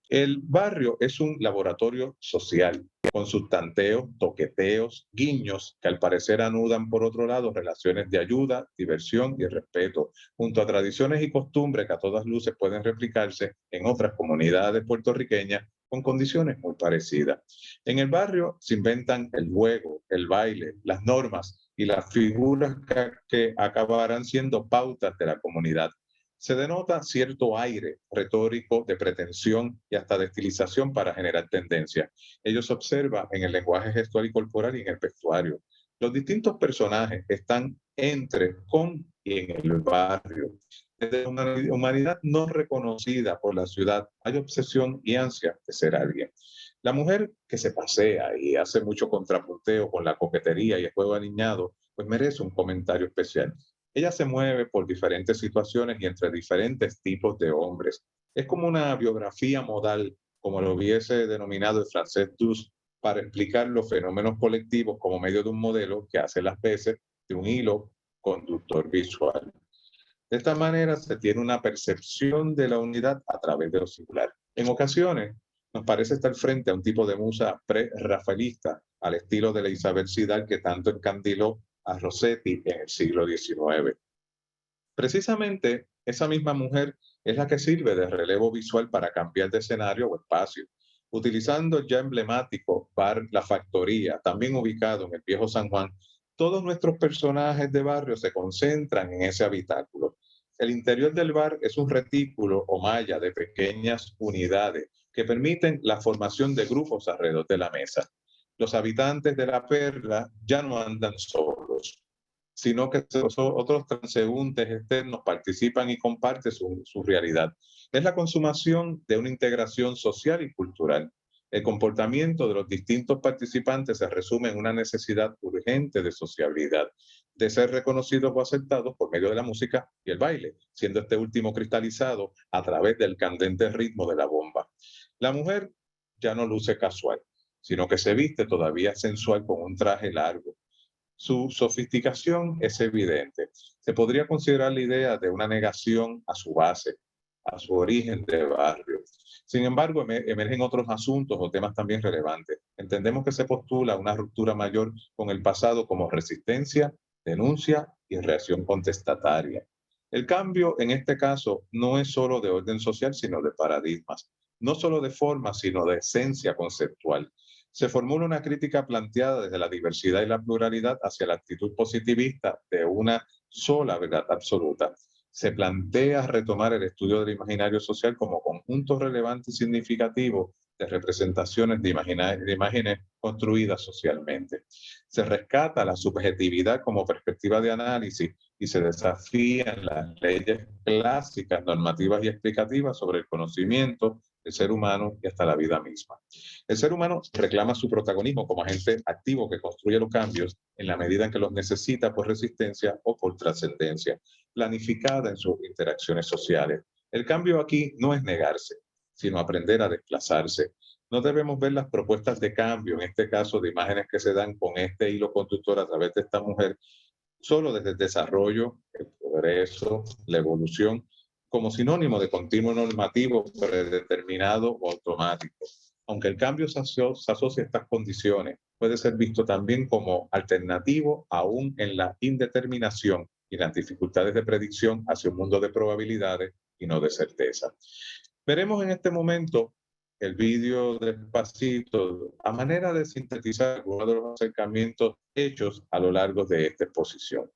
El barrio es un laboratorio social, con sus tanteos, toqueteos, guiños, que al parecer anudan por otro lado relaciones de ayuda, diversión y respeto, junto a tradiciones y costumbres que a todas luces pueden replicarse en otras comunidades puertorriqueñas con condiciones muy parecidas. En el barrio se inventan el juego, el baile, las normas y las figuras que acabarán siendo pautas de la comunidad. Se denota cierto aire retórico de pretensión y hasta de estilización para generar tendencia. Ello se observa en el lenguaje gestual y corporal y en el vestuario. Los distintos personajes están entre, con y en el barrio. Desde la humanidad no reconocida por la ciudad, hay obsesión y ansia de ser alguien. La mujer que se pasea y hace mucho contrapunteo con la coquetería y el juego aniñado, pues merece un comentario especial. Ella se mueve por diferentes situaciones y entre diferentes tipos de hombres. Es como una biografía modal, como lo hubiese denominado el francés Duss, para explicar los fenómenos colectivos como medio de un modelo que hace las veces de un hilo conductor visual. De esta manera se tiene una percepción de la unidad a través de lo singular. En ocasiones nos parece estar frente a un tipo de musa pre-rafaelista, al estilo de la Isabel Sidal que tanto encandiló a Rossetti en el siglo XIX. Precisamente esa misma mujer es la que sirve de relevo visual para cambiar de escenario o espacio, utilizando el ya emblemático bar La Factoría, también ubicado en el viejo San Juan. Todos nuestros personajes de barrio se concentran en ese habitáculo. El interior del bar es un retículo o malla de pequeñas unidades que permiten la formación de grupos alrededor de la mesa. Los habitantes de la perla ya no andan solos, sino que otros transeúntes externos participan y comparten su realidad. Es la consumación de una integración social y cultural. El comportamiento de los distintos participantes se resume en una necesidad urgente de sociabilidad, de ser reconocidos o aceptados por medio de la música y el baile, siendo este último cristalizado a través del candente ritmo de la bomba. La mujer ya no luce casual, sino que se viste todavía sensual con un traje largo. Su sofisticación es evidente. Se podría considerar la idea de una negación a su base, a su origen de barrio. Sin embargo, emergen otros asuntos o temas también relevantes. Entendemos que se postula una ruptura mayor con el pasado como resistencia, denuncia y reacción contestataria. El cambio en este caso no es solo de orden social, sino de paradigmas. No solo de forma, sino de esencia conceptual. Se formula una crítica planteada desde la diversidad y la pluralidad hacia la actitud positivista de una sola verdad absoluta. Se plantea retomar el estudio del imaginario social como conjunto relevante y significativo de representaciones de imágenes construidas socialmente. Se rescata la subjetividad como perspectiva de análisis y se desafían las leyes clásicas, normativas y explicativas sobre el conocimiento, el ser humano y hasta la vida misma. El ser humano reclama su protagonismo como agente activo que construye los cambios en la medida en que los necesita por resistencia o por trascendencia, planificada en sus interacciones sociales. El cambio aquí no es negarse, sino aprender a desplazarse. No debemos ver las propuestas de cambio, en este caso de imágenes que se dan con este hilo conductor a través de esta mujer, solo desde el desarrollo, el progreso, la evolución, como sinónimo de continuo normativo predeterminado o automático. Aunque el cambio se asocia a estas condiciones, puede ser visto también como alternativo aún en la indeterminación y las dificultades de predicción hacia un mundo de probabilidades y no de certeza. Veremos en este momento el vídeo despacito, a manera de sintetizar algunos de los acercamientos hechos a lo largo de esta exposición.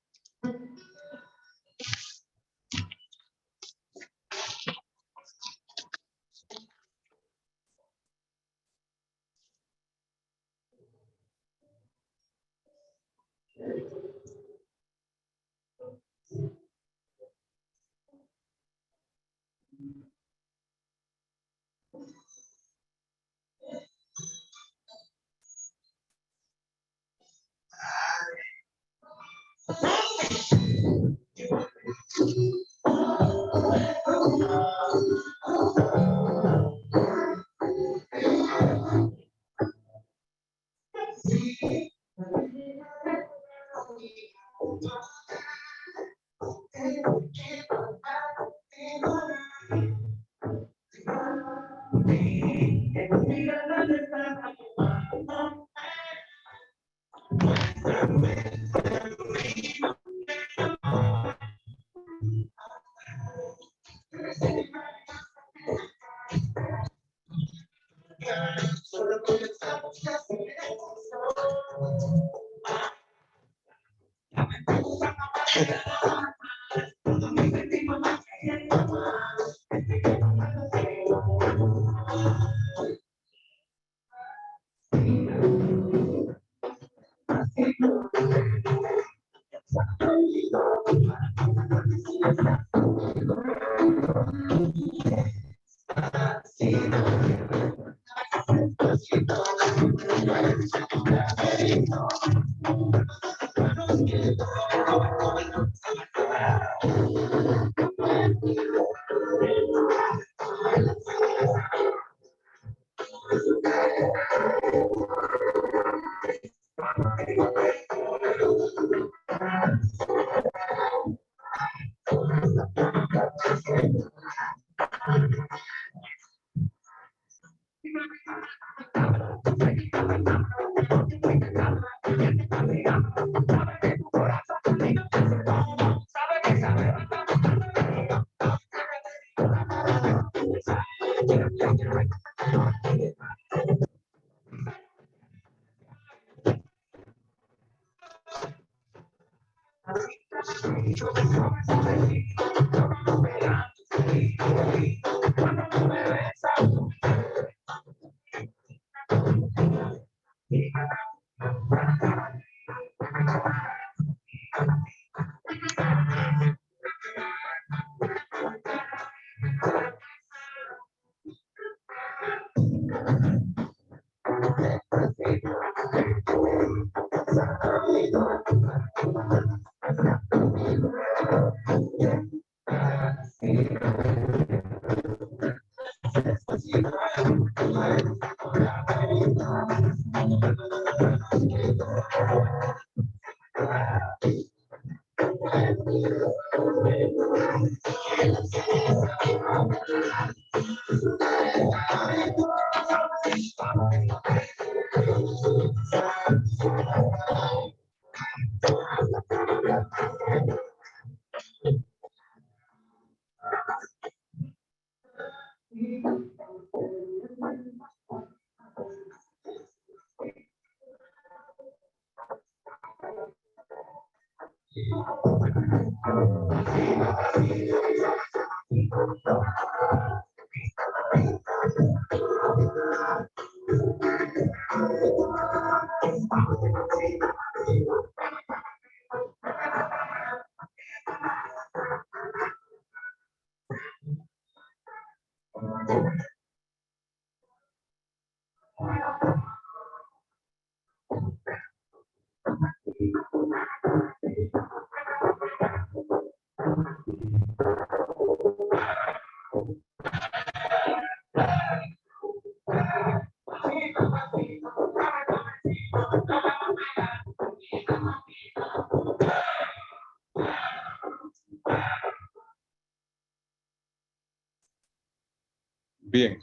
Bien,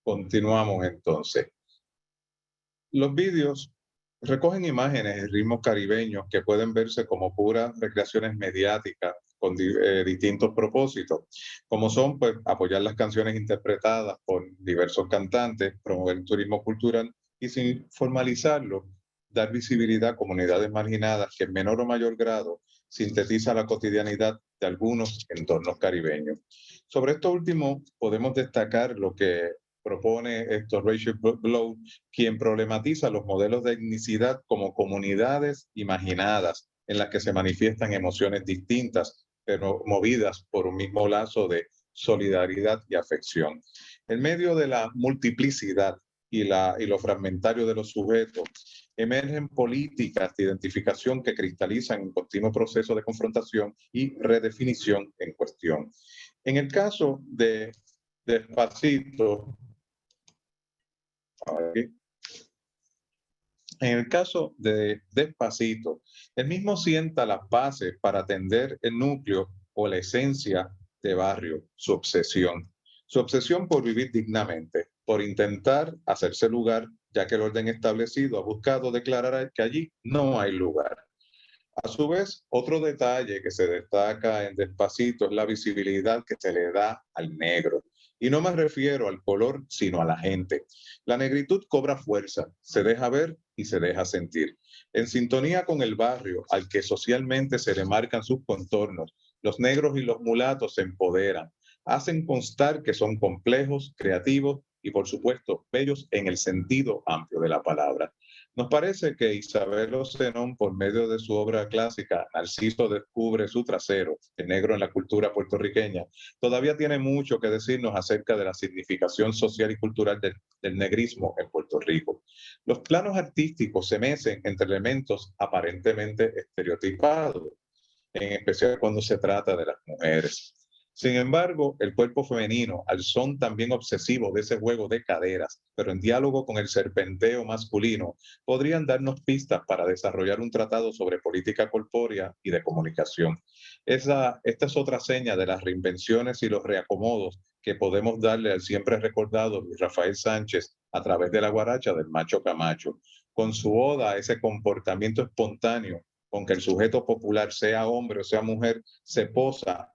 continuamos entonces. Los vídeos recogen imágenes y ritmos caribeños que pueden verse como puras recreaciones mediáticas con distintos propósitos, como son pues, apoyar las canciones interpretadas por diversos cantantes, promover el turismo cultural y sin formalizarlo, dar visibilidad a comunidades marginadas que en menor o mayor grado sintetiza la cotidianidad de algunos entornos caribeños. Sobre esto último, podemos destacar lo que propone Rachel Blow, quien problematiza los modelos de etnicidad como comunidades imaginadas en las que se manifiestan emociones distintas, pero movidas por un mismo lazo de solidaridad y afección. En medio de la multiplicidad y lo fragmentario de los sujetos, emergen políticas de identificación que cristalizan en continuo proceso de confrontación y redefinición en cuestión. En el caso de Despacito, en el caso de Despacito, el mismo sienta las bases para atender el núcleo o la esencia de Barrio, su obsesión. Su obsesión por vivir dignamente, por intentar hacerse lugar, ya que el orden establecido ha buscado declarar que allí no hay lugar. A su vez, otro detalle que se destaca en Despacito es la visibilidad que se le da al negro. Y no me refiero al color, sino a la gente. La negritud cobra fuerza, se deja ver y se deja sentir. En sintonía con el barrio al que socialmente se le marcan sus contornos, los negros y los mulatos se empoderan, hacen constar que son complejos, creativos y, por supuesto, bellos en el sentido amplio de la palabra. Nos parece que Isabel Ocenón, por medio de su obra clásica, Narciso descubre su trasero, el negro en la cultura puertorriqueña, todavía tiene mucho que decirnos acerca de la significación social y cultural del negrismo en Puerto Rico. Los planos artísticos se mecen entre elementos aparentemente estereotipados, en especial cuando se trata de las mujeres. Sin embargo, el cuerpo femenino, al son también obsesivo de ese juego de caderas, pero en diálogo con el serpenteo masculino, podrían darnos pistas para desarrollar un tratado sobre política corpórea y de comunicación. Esta es otra seña de las reinvenciones y los reacomodos que podemos darle al siempre recordado Luis Rafael Sánchez a través de la guaracha del Macho Camacho, con su oda a ese comportamiento espontáneo con que el sujeto popular, sea hombre o sea mujer, se posa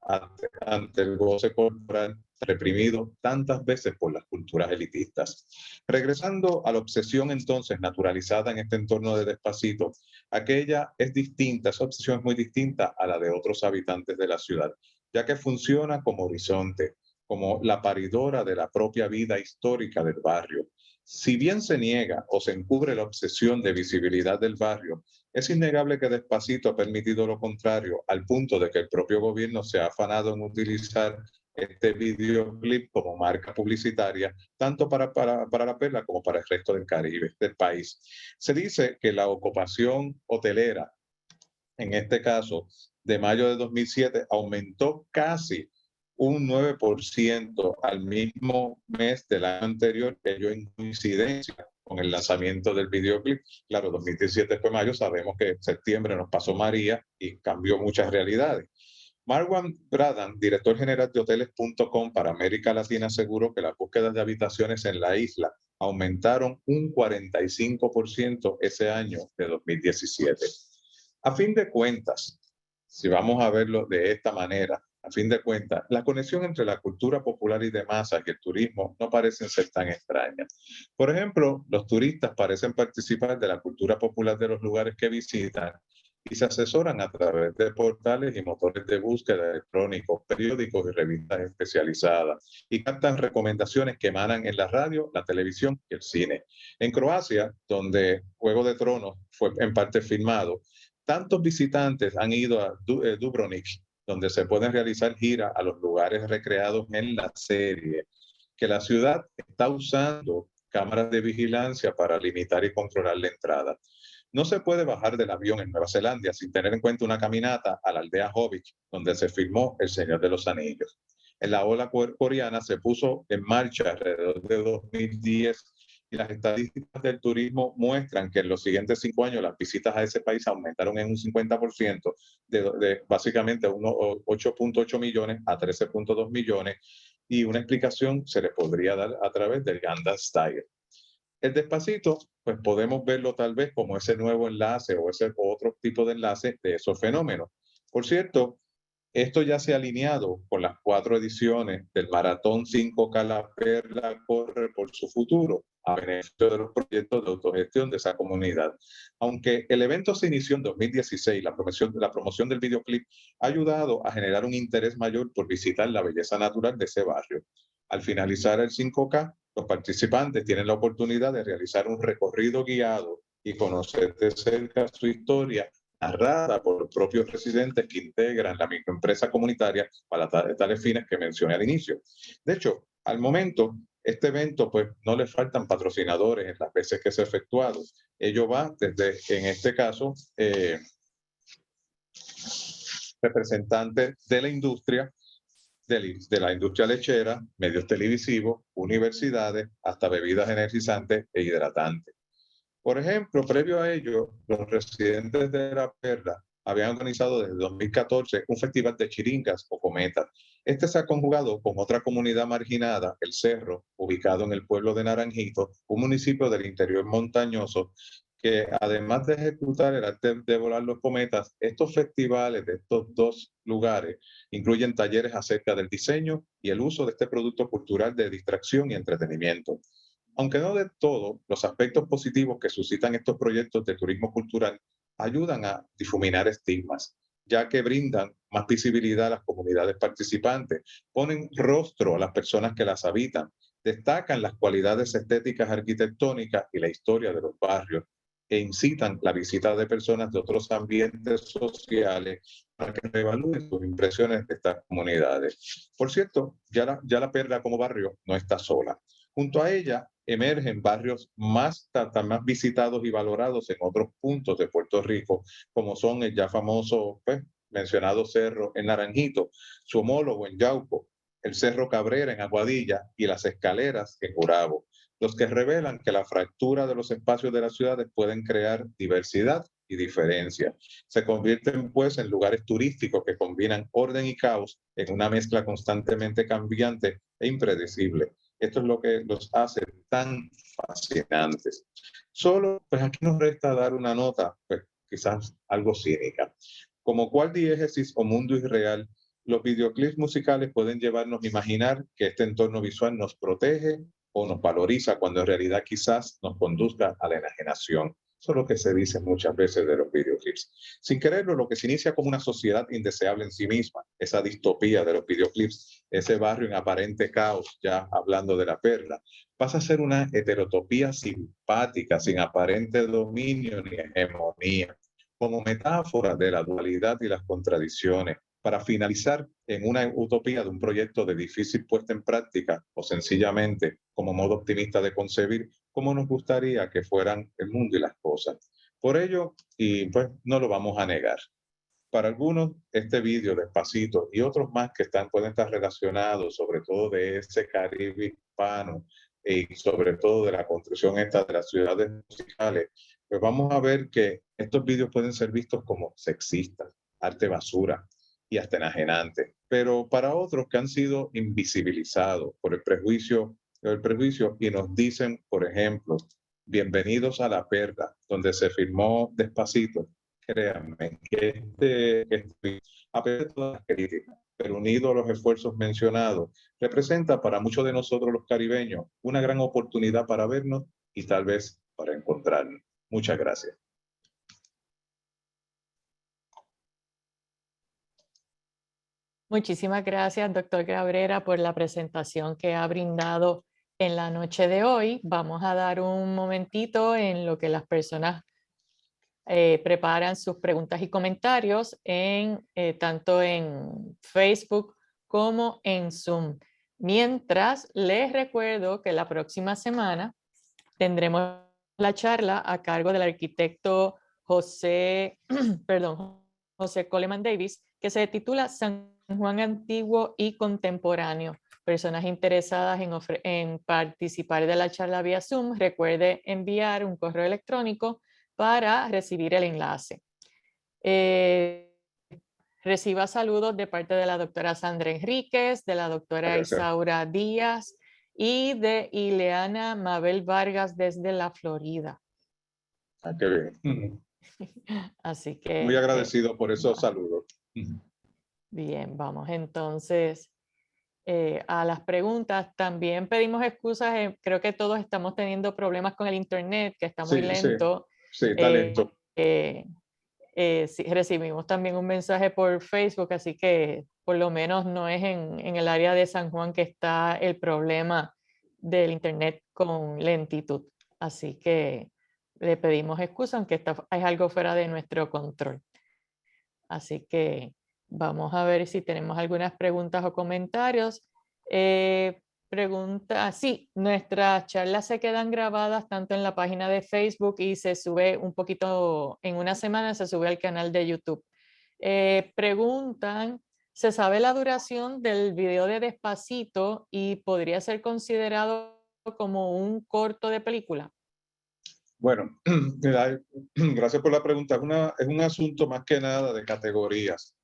ante el goce corporal reprimido tantas veces por las culturas elitistas. Regresando a la obsesión entonces naturalizada en este entorno de Despacito, aquella es distinta, esa obsesión es muy distinta a la de otros habitantes de la ciudad, ya que funciona como horizonte, como la paridora de la propia vida histórica del barrio. Si bien se niega o se encubre la obsesión de visibilidad del barrio, es innegable que Despacito ha permitido lo contrario, al punto de que el propio gobierno se ha afanado en utilizar este videoclip como marca publicitaria, tanto para la Perla como para el resto del Caribe, del país. Se dice que la ocupación hotelera, en este caso, de mayo de 2007, aumentó casi un 9% al mismo mes del año anterior, ello en coincidencia con el lanzamiento del videoclip. Claro, 2017 fue mayo, sabemos que en septiembre nos pasó María y cambió muchas realidades. Marwan Bradan, director general de hoteles.com para América Latina, aseguró que las búsquedas de habitaciones en la isla aumentaron un 45% ese año de 2017. A fin de cuentas, si vamos a verlo de esta manera, a fin de cuentas, la conexión entre la cultura popular y de masas y el turismo no parecen ser tan extrañas. Por ejemplo, los turistas parecen participar de la cultura popular de los lugares que visitan y se asesoran a través de portales y motores de búsqueda electrónicos, periódicos y revistas especializadas, y captan recomendaciones que emanan en la radio, la televisión y el cine. En Croacia, donde Juego de Tronos fue en parte filmado, tantos visitantes han ido a Dubrovnik, donde se pueden realizar giras a los lugares recreados en la serie, que la ciudad está usando cámaras de vigilancia para limitar y controlar la entrada. No se puede bajar del avión en Nueva Zelanda sin tener en cuenta una caminata a la aldea Hobbit, donde se filmó El Señor de los Anillos. En la ola coreana se puso en marcha alrededor de 2010 y las estadísticas del turismo muestran que en los siguientes 5 años las visitas a ese país aumentaron en un 50%, de básicamente unos 8.8 millones a 13.2 millones, y una explicación se le podría dar a través del Gangnam Style. El Despacito, pues podemos verlo tal vez como ese nuevo enlace o ese otro tipo de enlace de esos fenómenos. Por cierto, Esto ya se ha alineado con las 4 ediciones del Maratón 5K La Perla Corre por su futuro, a beneficio de los proyectos de autogestión de esa comunidad. Aunque el evento se inició en 2016, la promoción del videoclip ha ayudado a generar un interés mayor por visitar la belleza natural de ese barrio. Al finalizar el 5K, los participantes tienen la oportunidad de realizar un recorrido guiado y conocer de cerca su historia narrada por los propios residentes que integran la microempresa comunitaria para tales fines que mencioné al inicio. De hecho, al momento, este evento, pues no le faltan patrocinadores en las veces que se ha efectuado. Ello va desde, en este caso, representantes de la industria, de la industria lechera, medios televisivos, universidades, hasta bebidas energizantes e hidratantes. Por ejemplo, previo a ello, los residentes de La Perla habían organizado desde 2014 un festival de chiringas o cometas. Este se ha conjugado con otra comunidad marginada, El Cerro, ubicado en el pueblo de Naranjito, un municipio del interior montañoso, que además de ejecutar el arte de volar los cometas, estos festivales de estos dos lugares incluyen talleres acerca del diseño y el uso de este producto cultural de distracción y entretenimiento. Aunque no de todo, los aspectos positivos que suscitan estos proyectos de turismo cultural ayudan a difuminar estigmas, ya que brindan más visibilidad a las comunidades participantes, ponen rostro a las personas que las habitan, destacan las cualidades estéticas arquitectónicas y la historia de los barrios, e incitan la visita de personas de otros ambientes sociales para que reevalúen sus impresiones de estas comunidades. Por cierto, ya la Perla como barrio no está sola. Junto a ella emergen barrios más visitados y valorados en otros puntos de Puerto Rico, como son el ya famoso, pues, mencionado Cerro en Naranjito, su homólogo en Yauco, el Cerro Cabrera en Aguadilla y las Escaleras en Gurabo, los que revelan que la fractura de los espacios de las ciudades pueden crear diversidad y diferencia. Se convierten pues en lugares turísticos que combinan orden y caos en una mezcla constantemente cambiante e impredecible. Esto es lo que los hace tan fascinantes. Solo, pues aquí nos resta dar una nota, pues quizás algo cínica. Como cual diégesis o mundo irreal, los videoclips musicales pueden llevarnos a imaginar que este entorno visual nos protege o nos valoriza cuando en realidad quizás nos conduzca a la enajenación. Eso es lo que se dice muchas veces de los videoclips. Sin quererlo, lo que se inicia como una sociedad indeseable en sí misma, esa distopía de los videoclips, ese barrio en aparente caos, ya hablando de La Perla, pasa a ser una heterotopía simpática, sin aparente dominio ni hegemonía, como metáfora de la dualidad y las contradicciones, para finalizar en una utopía de un proyecto de difícil puesta en práctica o sencillamente como modo optimista de concebir cómo nos gustaría que fueran el mundo y las cosas. Por ello, y pues no lo vamos a negar, para algunos este vídeo Despacito y otros más que pueden estar relacionados sobre todo de ese Caribe hispano y sobre todo de la construcción esta de las ciudades musicales, pues vamos a ver que estos vídeos pueden ser vistos como sexistas, arte basura y hasta enajenantes. Pero para otros que han sido invisibilizados por el prejuicio y nos dicen, por ejemplo, bienvenidos a La Perla, donde se filmó Despacito. Créanme que a pesar de todas las críticas, pero unido a los esfuerzos mencionados, representa para muchos de nosotros los caribeños una gran oportunidad para vernos y tal vez para encontrarnos. Muchas gracias. Muchísimas gracias, doctor Cabrera, por la presentación que ha brindado en la noche de hoy. Vamos a dar un momentito en lo que las personas preparan sus preguntas y comentarios tanto en Facebook como en Zoom. Mientras, les recuerdo que la próxima semana tendremos la charla a cargo del arquitecto José Coleman Davis, que se titula San Juan Antiguo y Contemporáneo. Personas interesadas en participar de la charla vía Zoom, recuerde enviar un correo electrónico para recibir el enlace. Reciba saludos de parte de la doctora Sandra Enríquez, de la doctora Isaura Díaz y de Ileana Mabel Vargas desde la Florida. Ah, qué bien. Así que... Muy agradecido por esos saludos. Bien, vamos entonces a las preguntas. También pedimos excusas, creo que todos estamos teniendo problemas con el internet, que está muy Sí, sí, lento. sí, talento. Sí, recibimos también un mensaje por Facebook, así que por lo menos no es en el área de San Juan que está el problema del internet con lentitud. Así que le pedimos excusa, aunque es algo fuera de nuestro control. Así que vamos a ver si tenemos algunas preguntas o comentarios. Sí, nuestras charlas se quedan grabadas tanto en la página de Facebook y se sube un poquito, en una semana se sube al canal de YouTube. Preguntan, ¿se sabe la duración del video de Despacito y podría ser considerado como un corto de película? Bueno, gracias por la pregunta. Es un asunto más que nada de categorías.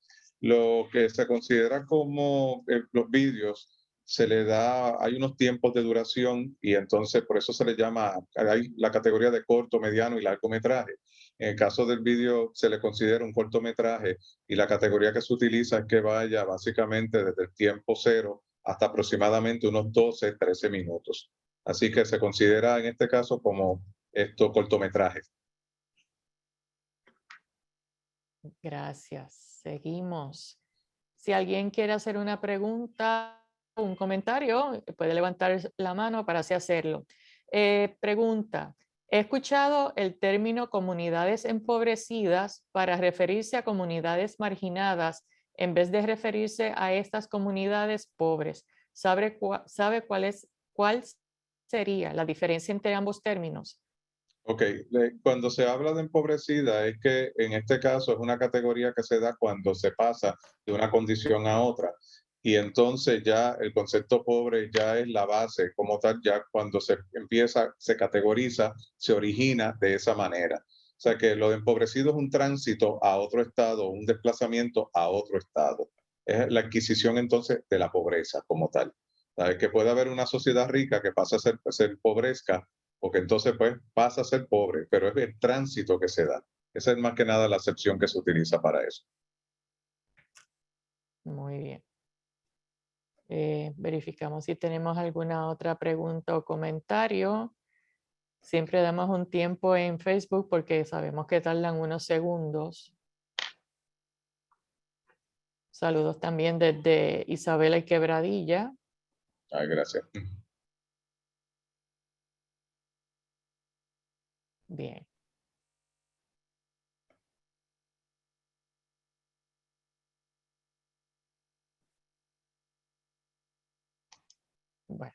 Lo que se considera como los vídeos, hay unos tiempos de duración y entonces por eso se le llama, hay la categoría de corto, mediano y largometraje. En el caso del vídeo se le considera un cortometraje y la categoría que se utiliza es que vaya básicamente desde el tiempo cero hasta aproximadamente unos 12, 13 minutos. Así que se considera en este caso como estos cortometrajes. Gracias. Seguimos. Si alguien quiere hacer una pregunta o un comentario, puede levantar la mano para así hacerlo. Pregunta. He escuchado el término comunidades empobrecidas para referirse a comunidades marginadas en vez de referirse a estas comunidades pobres. ¿Sabe cuál sería la diferencia entre ambos términos? Ok, cuando se habla de empobrecida es que en este caso es una categoría que se da cuando se pasa de una condición a otra. Y entonces ya el concepto pobre ya es la base como tal, ya cuando se empieza, se categoriza, se origina de esa manera. O sea que lo de empobrecido es un tránsito a otro estado, un desplazamiento a otro estado. Es la adquisición entonces de la pobreza como tal. ¿Sabes? Que puede haber una sociedad rica que pasa a ser pobrezca porque entonces pues pasa a ser pobre, pero es el tránsito que se da. Esa es más que nada la acepción que se utiliza para eso. Muy bien. Verificamos si tenemos alguna otra pregunta o comentario. Siempre damos un tiempo en Facebook porque sabemos que tardan unos segundos. Saludos también desde Isabela y Quebradilla. Ay, gracias. Bien. Bueno,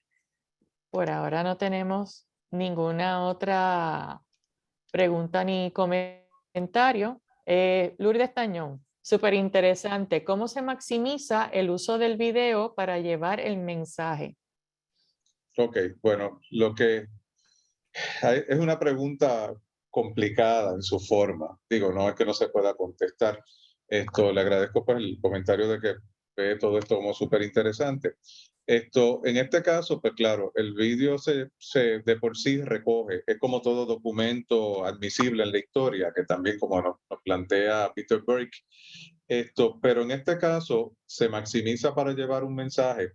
por ahora no tenemos ninguna otra pregunta ni comentario. Lourdes Tañón, súper interesante. ¿Cómo se maximiza el uso del video para llevar el mensaje? Ok, bueno, es una pregunta complicada en su forma. Digo, no es que no se pueda contestar. Le agradezco pues el comentario de que ve todo esto como súper interesante. En este caso, pues claro, el vídeo de por sí recoge, es como todo documento admisible en la historia, que también como nos plantea Peter Burke. Pero en este caso se maximiza para llevar un mensaje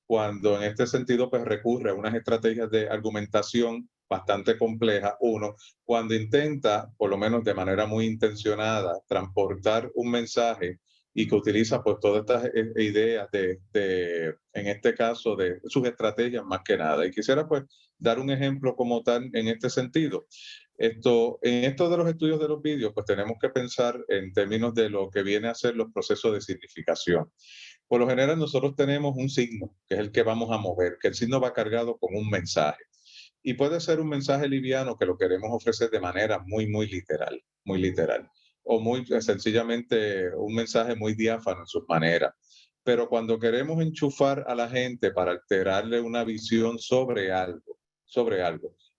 cuando en este sentido pues recurre a unas estrategias de argumentación bastante complejas. Uno, cuando intenta, por lo menos de manera muy intencionada, transportar un mensaje y que utiliza pues todas estas ideas en este caso, de sus estrategias más que nada. Y quisiera pues dar un ejemplo como tal en este sentido. En esto de los estudios de los vídeos, pues tenemos que pensar en términos de lo que viene a ser los procesos de significación. Por lo general, nosotros tenemos un signo, que es el que vamos a mover, que el signo va cargado con un mensaje. Y puede ser un mensaje liviano que lo queremos ofrecer de manera muy, muy literal, o muy sencillamente un mensaje muy diáfano en sus maneras. Pero cuando queremos enchufar a la gente para alterarle una visión sobre algo,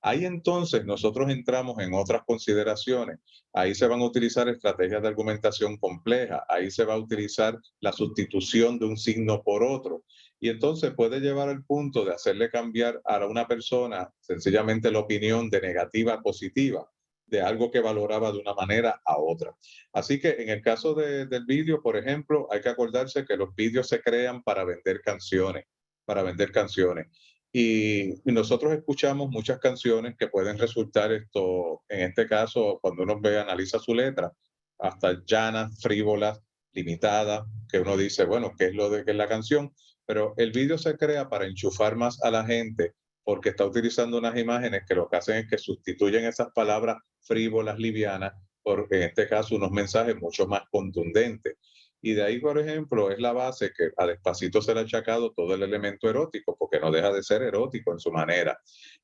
ahí entonces nosotros entramos en otras consideraciones. Ahí se van a utilizar estrategias de argumentación compleja, ahí se va a utilizar la sustitución de un signo por otro. Y entonces puede llevar al punto de hacerle cambiar a una persona sencillamente la opinión de negativa a positiva, de algo que valoraba de una manera a otra. Así que en el caso del vídeo, por ejemplo, hay que acordarse que los vídeos se crean para vender canciones, para vender canciones. Y nosotros escuchamos muchas canciones que pueden resultar esto, en este caso, cuando uno ve, analiza su letra, hasta llanas, frívolas, limitadas, que uno dice, bueno, ¿qué es lo de que es la canción? Pero el vídeo se crea para enchufar más a la gente porque está utilizando unas imágenes que lo que hacen es que sustituyen esas palabras frívolas, livianas, por en este caso unos mensajes mucho más contundentes. Y de ahí, por ejemplo, es la base que a Despacito se le ha achacado todo el elemento erótico, porque no deja de ser erótico en su manera.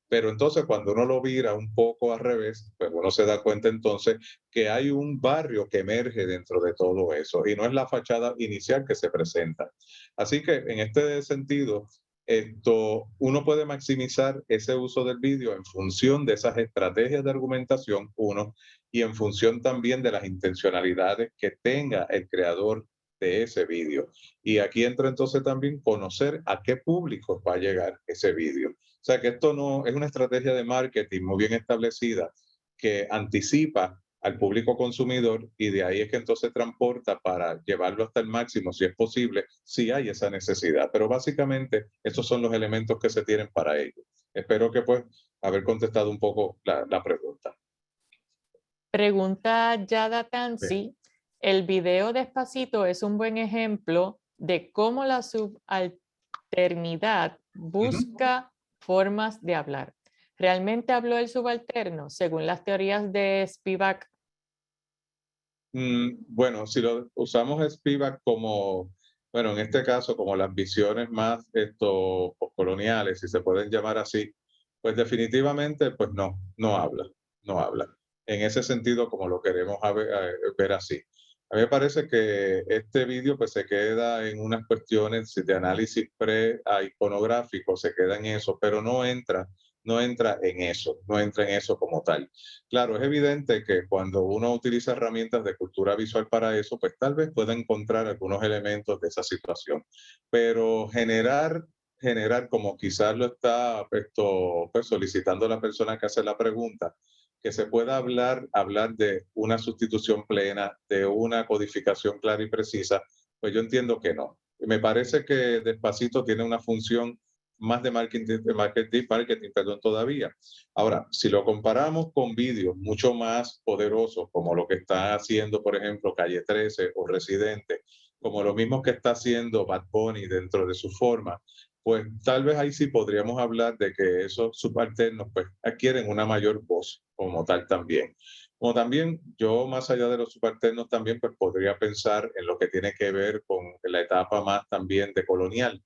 Pero entonces cuando uno lo vira un poco al revés, pues uno se da cuenta entonces que hay un barrio que emerge dentro de todo eso y no es la fachada inicial que se presenta. Así que en este sentido, uno puede maximizar ese uso del vídeo en función de esas estrategias de argumentación, uno, y en función también de las intencionalidades que tenga el creador de ese vídeo. Y aquí entra entonces también conocer a qué público va a llegar ese vídeo. O sea que esto no es una estrategia de marketing muy bien establecida que anticipa al público consumidor y de ahí es que entonces transporta para llevarlo hasta el máximo, si es posible, si hay esa necesidad. Pero básicamente esos son los elementos que se tienen para ello. Espero que pues haber contestado un poco la pregunta. Pregunta Yada Bien. Tansi. El video Despacito es un buen ejemplo de cómo la subalternidad busca formas de hablar. ¿Realmente habló el subalterno según las teorías de Spivak? Bueno, si lo usamos Spivak como, bueno, en este caso como las visiones más coloniales, si se pueden llamar así, pues definitivamente, pues no habla, no habla. En ese sentido, como lo queremos ver así. A mí me parece que este vídeo pues se queda en unas cuestiones de análisis pre-iconográfico, se queda en eso, pero no entra en eso, no entra en eso como tal. Claro, es evidente que cuando uno utiliza herramientas de cultura visual para eso, pues tal vez pueda encontrar algunos elementos de esa situación, pero generar como quizás lo está pues, solicitando la persona que hace la pregunta, que se pueda hablar de una sustitución plena, de una codificación clara y precisa, pues yo entiendo que no. Me parece que Despacito tiene una función más de marketing, perdón, todavía. Ahora, si lo comparamos con vídeos mucho más poderosos, como lo que está haciendo, por ejemplo, Calle 13 o Residente, como lo mismo que está haciendo Bad Bunny dentro de su forma, pues tal vez ahí sí podríamos hablar de que esos subalternos pues adquieren una mayor voz como tal también. Como también yo más allá de los subalternos también pues podría pensar en lo que tiene que ver con la etapa más también de colonial,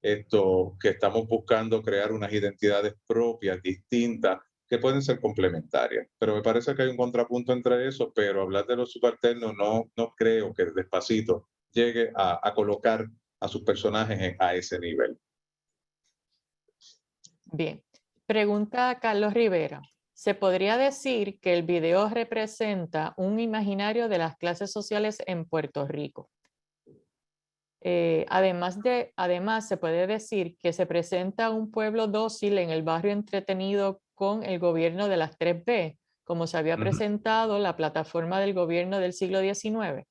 esto que estamos buscando crear unas identidades propias, distintas, que pueden ser complementarias. Pero me parece que hay un contrapunto entre eso, pero hablar de los subalternos no creo que Despacito llegue a colocar a sus personajes a ese nivel. Bien. Pregunta Carlos Rivera. ¿Se podría decir que el video representa un imaginario de las clases sociales en Puerto Rico? Además, se puede decir que se presenta un pueblo dócil en el barrio entretenido con el gobierno de las 3B, como se había Ujú. presentado la plataforma del gobierno del siglo XIX.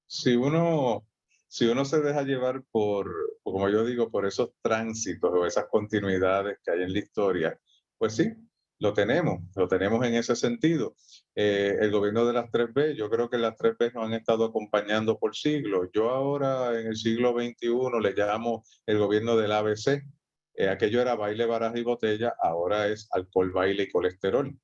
Si uno, si uno se deja llevar como yo digo, por esos tránsitos o esas continuidades que hay en la historia, pues sí, lo tenemos en ese sentido. El gobierno de las 3B, yo creo que las 3B nos han estado acompañando por siglos. Yo ahora en el siglo XXI le llamo el gobierno del ABC. Aquello era baile, baraja y botella, ahora es alcohol, baile y colesterol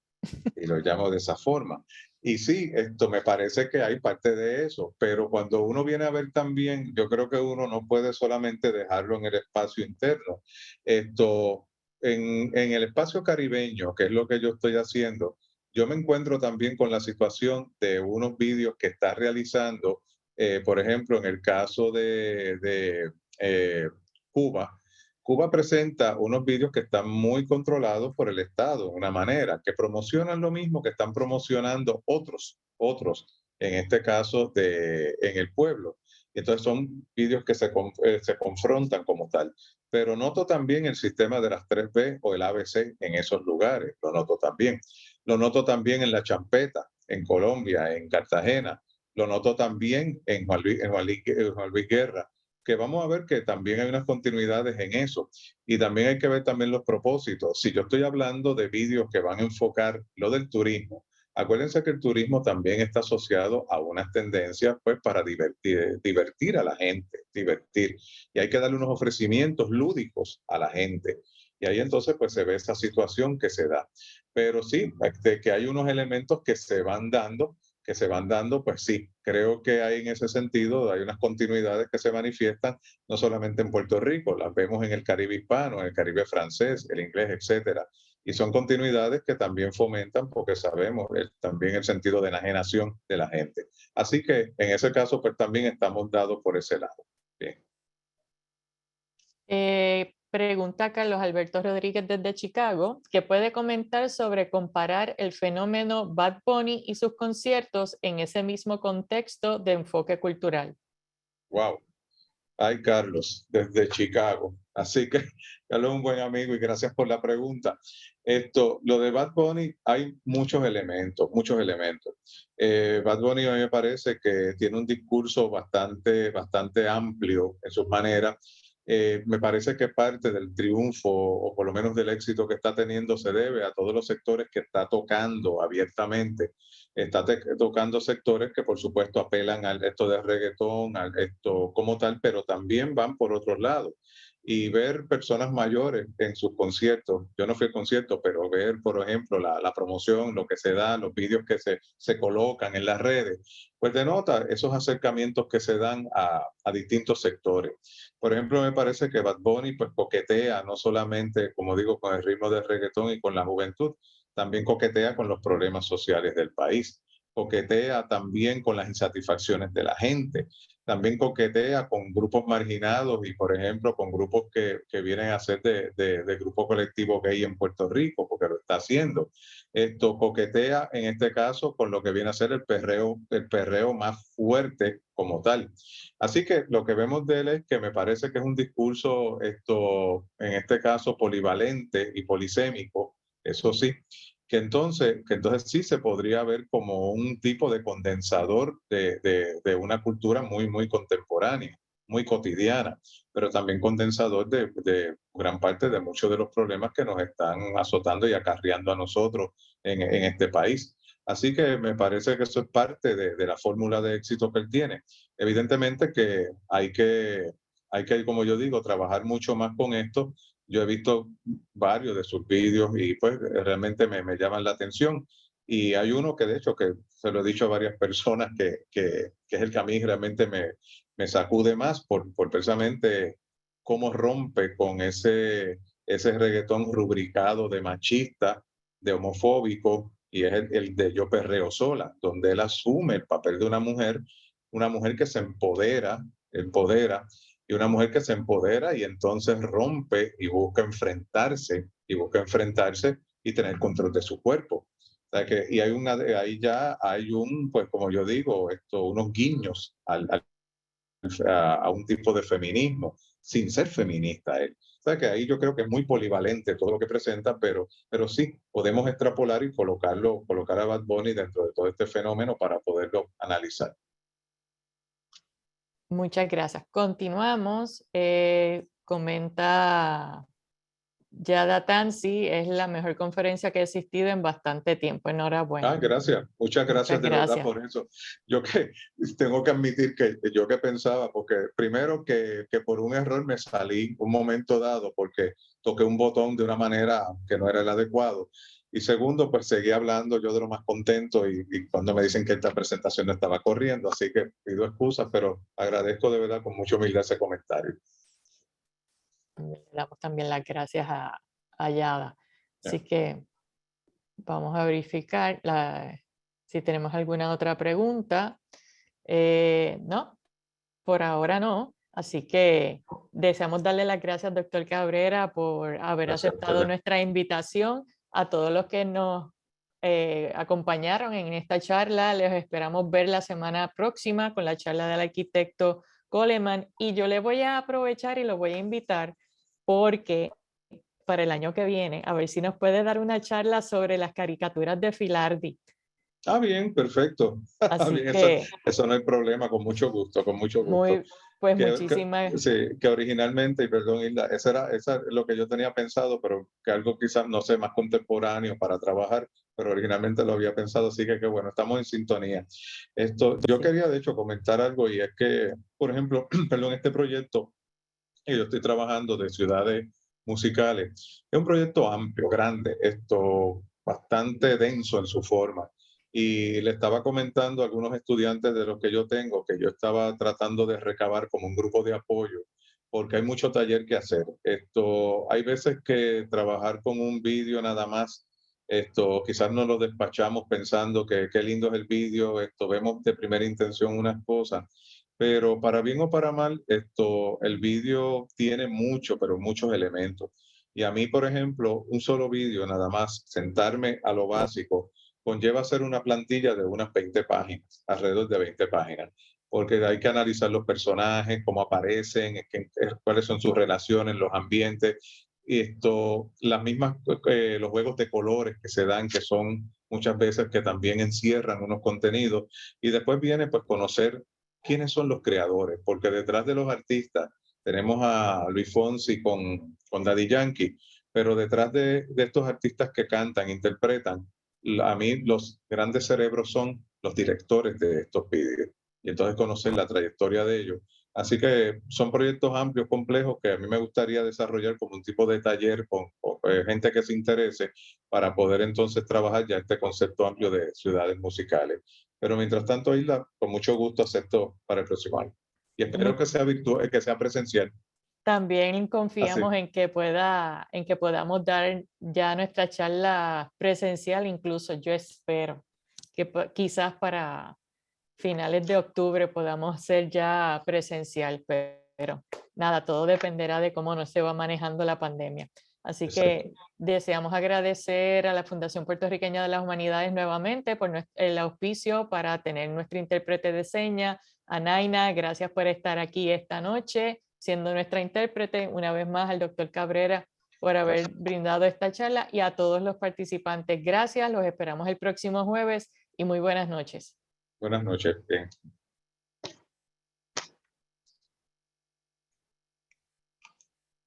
y lo llamo de esa forma. Y sí, esto me parece que hay parte de eso, pero cuando uno viene a ver también, yo creo que uno no puede solamente dejarlo en el espacio interno. Esto, en el espacio caribeño, que es lo que yo estoy haciendo, yo me encuentro también con la situación de unos vídeos que está realizando, por ejemplo, en el caso de Cuba. Cuba presenta unos vídeos que están muy controlados por el Estado, de una manera, que promocionan lo mismo que están promocionando otros, en este caso en el pueblo. Entonces son vídeos que se confrontan como tal. pero noto también el sistema de las 3B o el ABC en esos lugares, lo noto también. Lo noto también en La Champeta, en Colombia, en Cartagena, lo noto también en Juan Luis Guerra, que vamos a ver que también hay unas continuidades en eso. Y también hay que ver también los propósitos. Si yo estoy hablando de vídeos que van a enfocar lo del turismo, acuérdense que el turismo también está asociado a unas tendencias pues para divertir a la gente, divertir. Y hay que darle unos ofrecimientos lúdicos a la gente. Y ahí entonces pues se ve esa situación que se da. Pero sí, de que hay unos elementos que se van dando, pues sí, creo que hay en ese sentido, hay unas continuidades que se manifiestan no solamente en Puerto Rico, las vemos en el Caribe hispano, en el Caribe francés, el inglés, etcétera. Y son continuidades que también fomentan, porque sabemos también el sentido de enajenación de la gente. Así que en ese caso, pues también estamos dados por ese lado. Bien. Pregunta Carlos Alberto Rodríguez desde Chicago, que puede comentar sobre comparar el fenómeno Bad Bunny y sus conciertos en ese mismo contexto de enfoque cultural. Wow. Ay, Carlos, desde Chicago. Así que Carlos es un buen amigo y gracias por la pregunta. Lo de Bad Bunny, hay muchos elementos, muchos elementos. Bad Bunny a mí me parece que tiene un discurso bastante amplio en sus maneras. Me parece que parte del triunfo, o por lo menos del éxito que está teniendo, se debe a todos los sectores que está tocando abiertamente. Está tocando sectores que por supuesto apelan al esto de reggaetón, al esto como tal, pero también van por otros lados. Y ver personas mayores en sus conciertos, yo no fui al concierto, pero ver, por ejemplo, la promoción, lo que se da, los vídeos que se colocan en las redes, pues denota esos acercamientos que se dan a distintos sectores. Por ejemplo, me parece que Bad Bunny pues coquetea no solamente, como digo, con el ritmo del reggaetón y con la juventud, también coquetea con los problemas sociales del país, coquetea también con las insatisfacciones de la gente, también coquetea con grupos marginados y, por ejemplo, con grupos que vienen a ser de grupo colectivo gay en Puerto Rico, porque lo está haciendo. Esto coquetea, en este caso, con lo que viene a ser el perreo más fuerte como tal. Así que lo que vemos de él es que me parece que es un discurso, en este caso, polivalente y polisémico, eso sí, que entonces sí se podría ver como un tipo de condensador de una cultura muy contemporánea, muy cotidiana, pero también condensador de gran parte de muchos de los problemas que nos están azotando y acarreando a nosotros en este país. Así que me parece que eso es parte de la fórmula de éxito que él tiene. Evidentemente que hay que, como yo digo, trabajar mucho más con esto. Yo he visto varios de sus vídeos y pues realmente me llaman la atención. Y hay uno que de hecho, que se lo he dicho a varias personas, que es el que a mí realmente me sacude más por precisamente cómo rompe con ese reggaetón rubricado de machista, de homofóbico, y es el de Yo Perreo Sola, donde él asume el papel de una mujer que se empodera, y una mujer que se empodera y entonces rompe y busca enfrentarse y tener control de su cuerpo. O sea que, y ahí ya hay pues como yo digo, unos guiños a un tipo de feminismo, sin ser feminista él. O sea que ahí yo creo que es muy polivalente todo lo que presenta, pero sí, podemos extrapolar y colocar a Bad Bunny dentro de todo este fenómeno para poderlo analizar. Muchas gracias. Continuamos. Comenta Yada Tansi, es la mejor conferencia que ha existido en bastante tiempo. Ah, Enhorabuena. gracias. Muchas Muchas gracias de verdad gracias. por eso. Yo que tengo que admitir que yo que pensaba, porque primero que por un error me salí un momento dado porque toqué un botón de una manera que no era el adecuado. Y segundo, pues seguí hablando yo de lo más contento y cuando me dicen que esta presentación no estaba corriendo, así que pido excusas, pero agradezco de verdad con mucha humildad ese comentario. Le damos también las gracias a Yada. Ya. Así que vamos a verificar si tenemos alguna otra pregunta. No, por ahora no. Así que deseamos darle las gracias, doctor Cabrera, por haber Gracias a aceptado ustedes. nuestra invitación. A todos los que nos acompañaron en esta charla, les esperamos ver la semana próxima con la charla del arquitecto Coleman. Y yo le voy a aprovechar y lo voy a invitar porque para el año que viene, a ver si nos puede dar una charla sobre las caricaturas de Filardi. Ah, bien, perfecto. Así Bien, que eso no hay problema, con mucho gusto, con mucho gusto. pues Que, muchísimas, sí, que originalmente, y perdón, Hilda, esa es lo que yo tenía pensado, pero que algo quizás, no sé, más contemporáneo para trabajar, pero originalmente lo había pensado, así que bueno, estamos en sintonía. Yo sí, quería de hecho comentar algo y es que, por ejemplo, perdón, este proyecto que yo estoy trabajando de ciudades musicales, es un proyecto amplio, grande, bastante denso en su forma. Y le estaba comentando a algunos estudiantes de los que yo tengo que yo estaba tratando de recabar como un grupo de apoyo, porque hay mucho taller que hacer. Hay veces que trabajar con un vídeo nada más, quizás no lo despachamos pensando que qué lindo es el vídeo, vemos de primera intención unas cosas, pero para bien o para mal, el vídeo tiene mucho, pero muchos elementos. Y a mí, por ejemplo, un solo vídeo, nada más, sentarme a lo básico, conlleva hacer una plantilla de unas 20 páginas, alrededor de 20 páginas, porque hay que analizar los personajes, cómo aparecen, cuáles son sus relaciones, los ambientes, y las mismas, los juegos de colores que se dan, que son muchas veces que también encierran unos contenidos, y después viene pues conocer quiénes son los creadores, porque detrás de los artistas tenemos a Luis Fonsi con Daddy Yankee, pero detrás de estos artistas que cantan, interpretan, a mí los grandes cerebros son los directores de estos vídeos, y entonces conocer la trayectoria de ellos. Así que son proyectos amplios, complejos, que a mí me gustaría desarrollar como un tipo de taller con gente que se interese para poder entonces trabajar ya este concepto amplio de ciudades musicales. Pero mientras tanto, Isla, con mucho gusto acepto para el próximo año. Y espero mu- que sea virtual, que sea presencial. también Así, confiamos en que podamos dar ya nuestra charla presencial, incluso yo espero que quizás para finales de octubre podamos hacer ya presencial, pero nada, todo dependerá de cómo nos se va manejando la pandemia. Así exacto. que deseamos agradecer a la Fundación Puertorriqueña de las Humanidades nuevamente por el auspicio para tener nuestro intérprete de señas. A Naina, gracias por estar aquí esta noche, siendo nuestra intérprete. Una vez más al doctor Cabrera por haber Gracias. brindado esta charla y a todos los participantes. Gracias, los esperamos el próximo jueves y muy buenas noches. Buenas noches. Bien.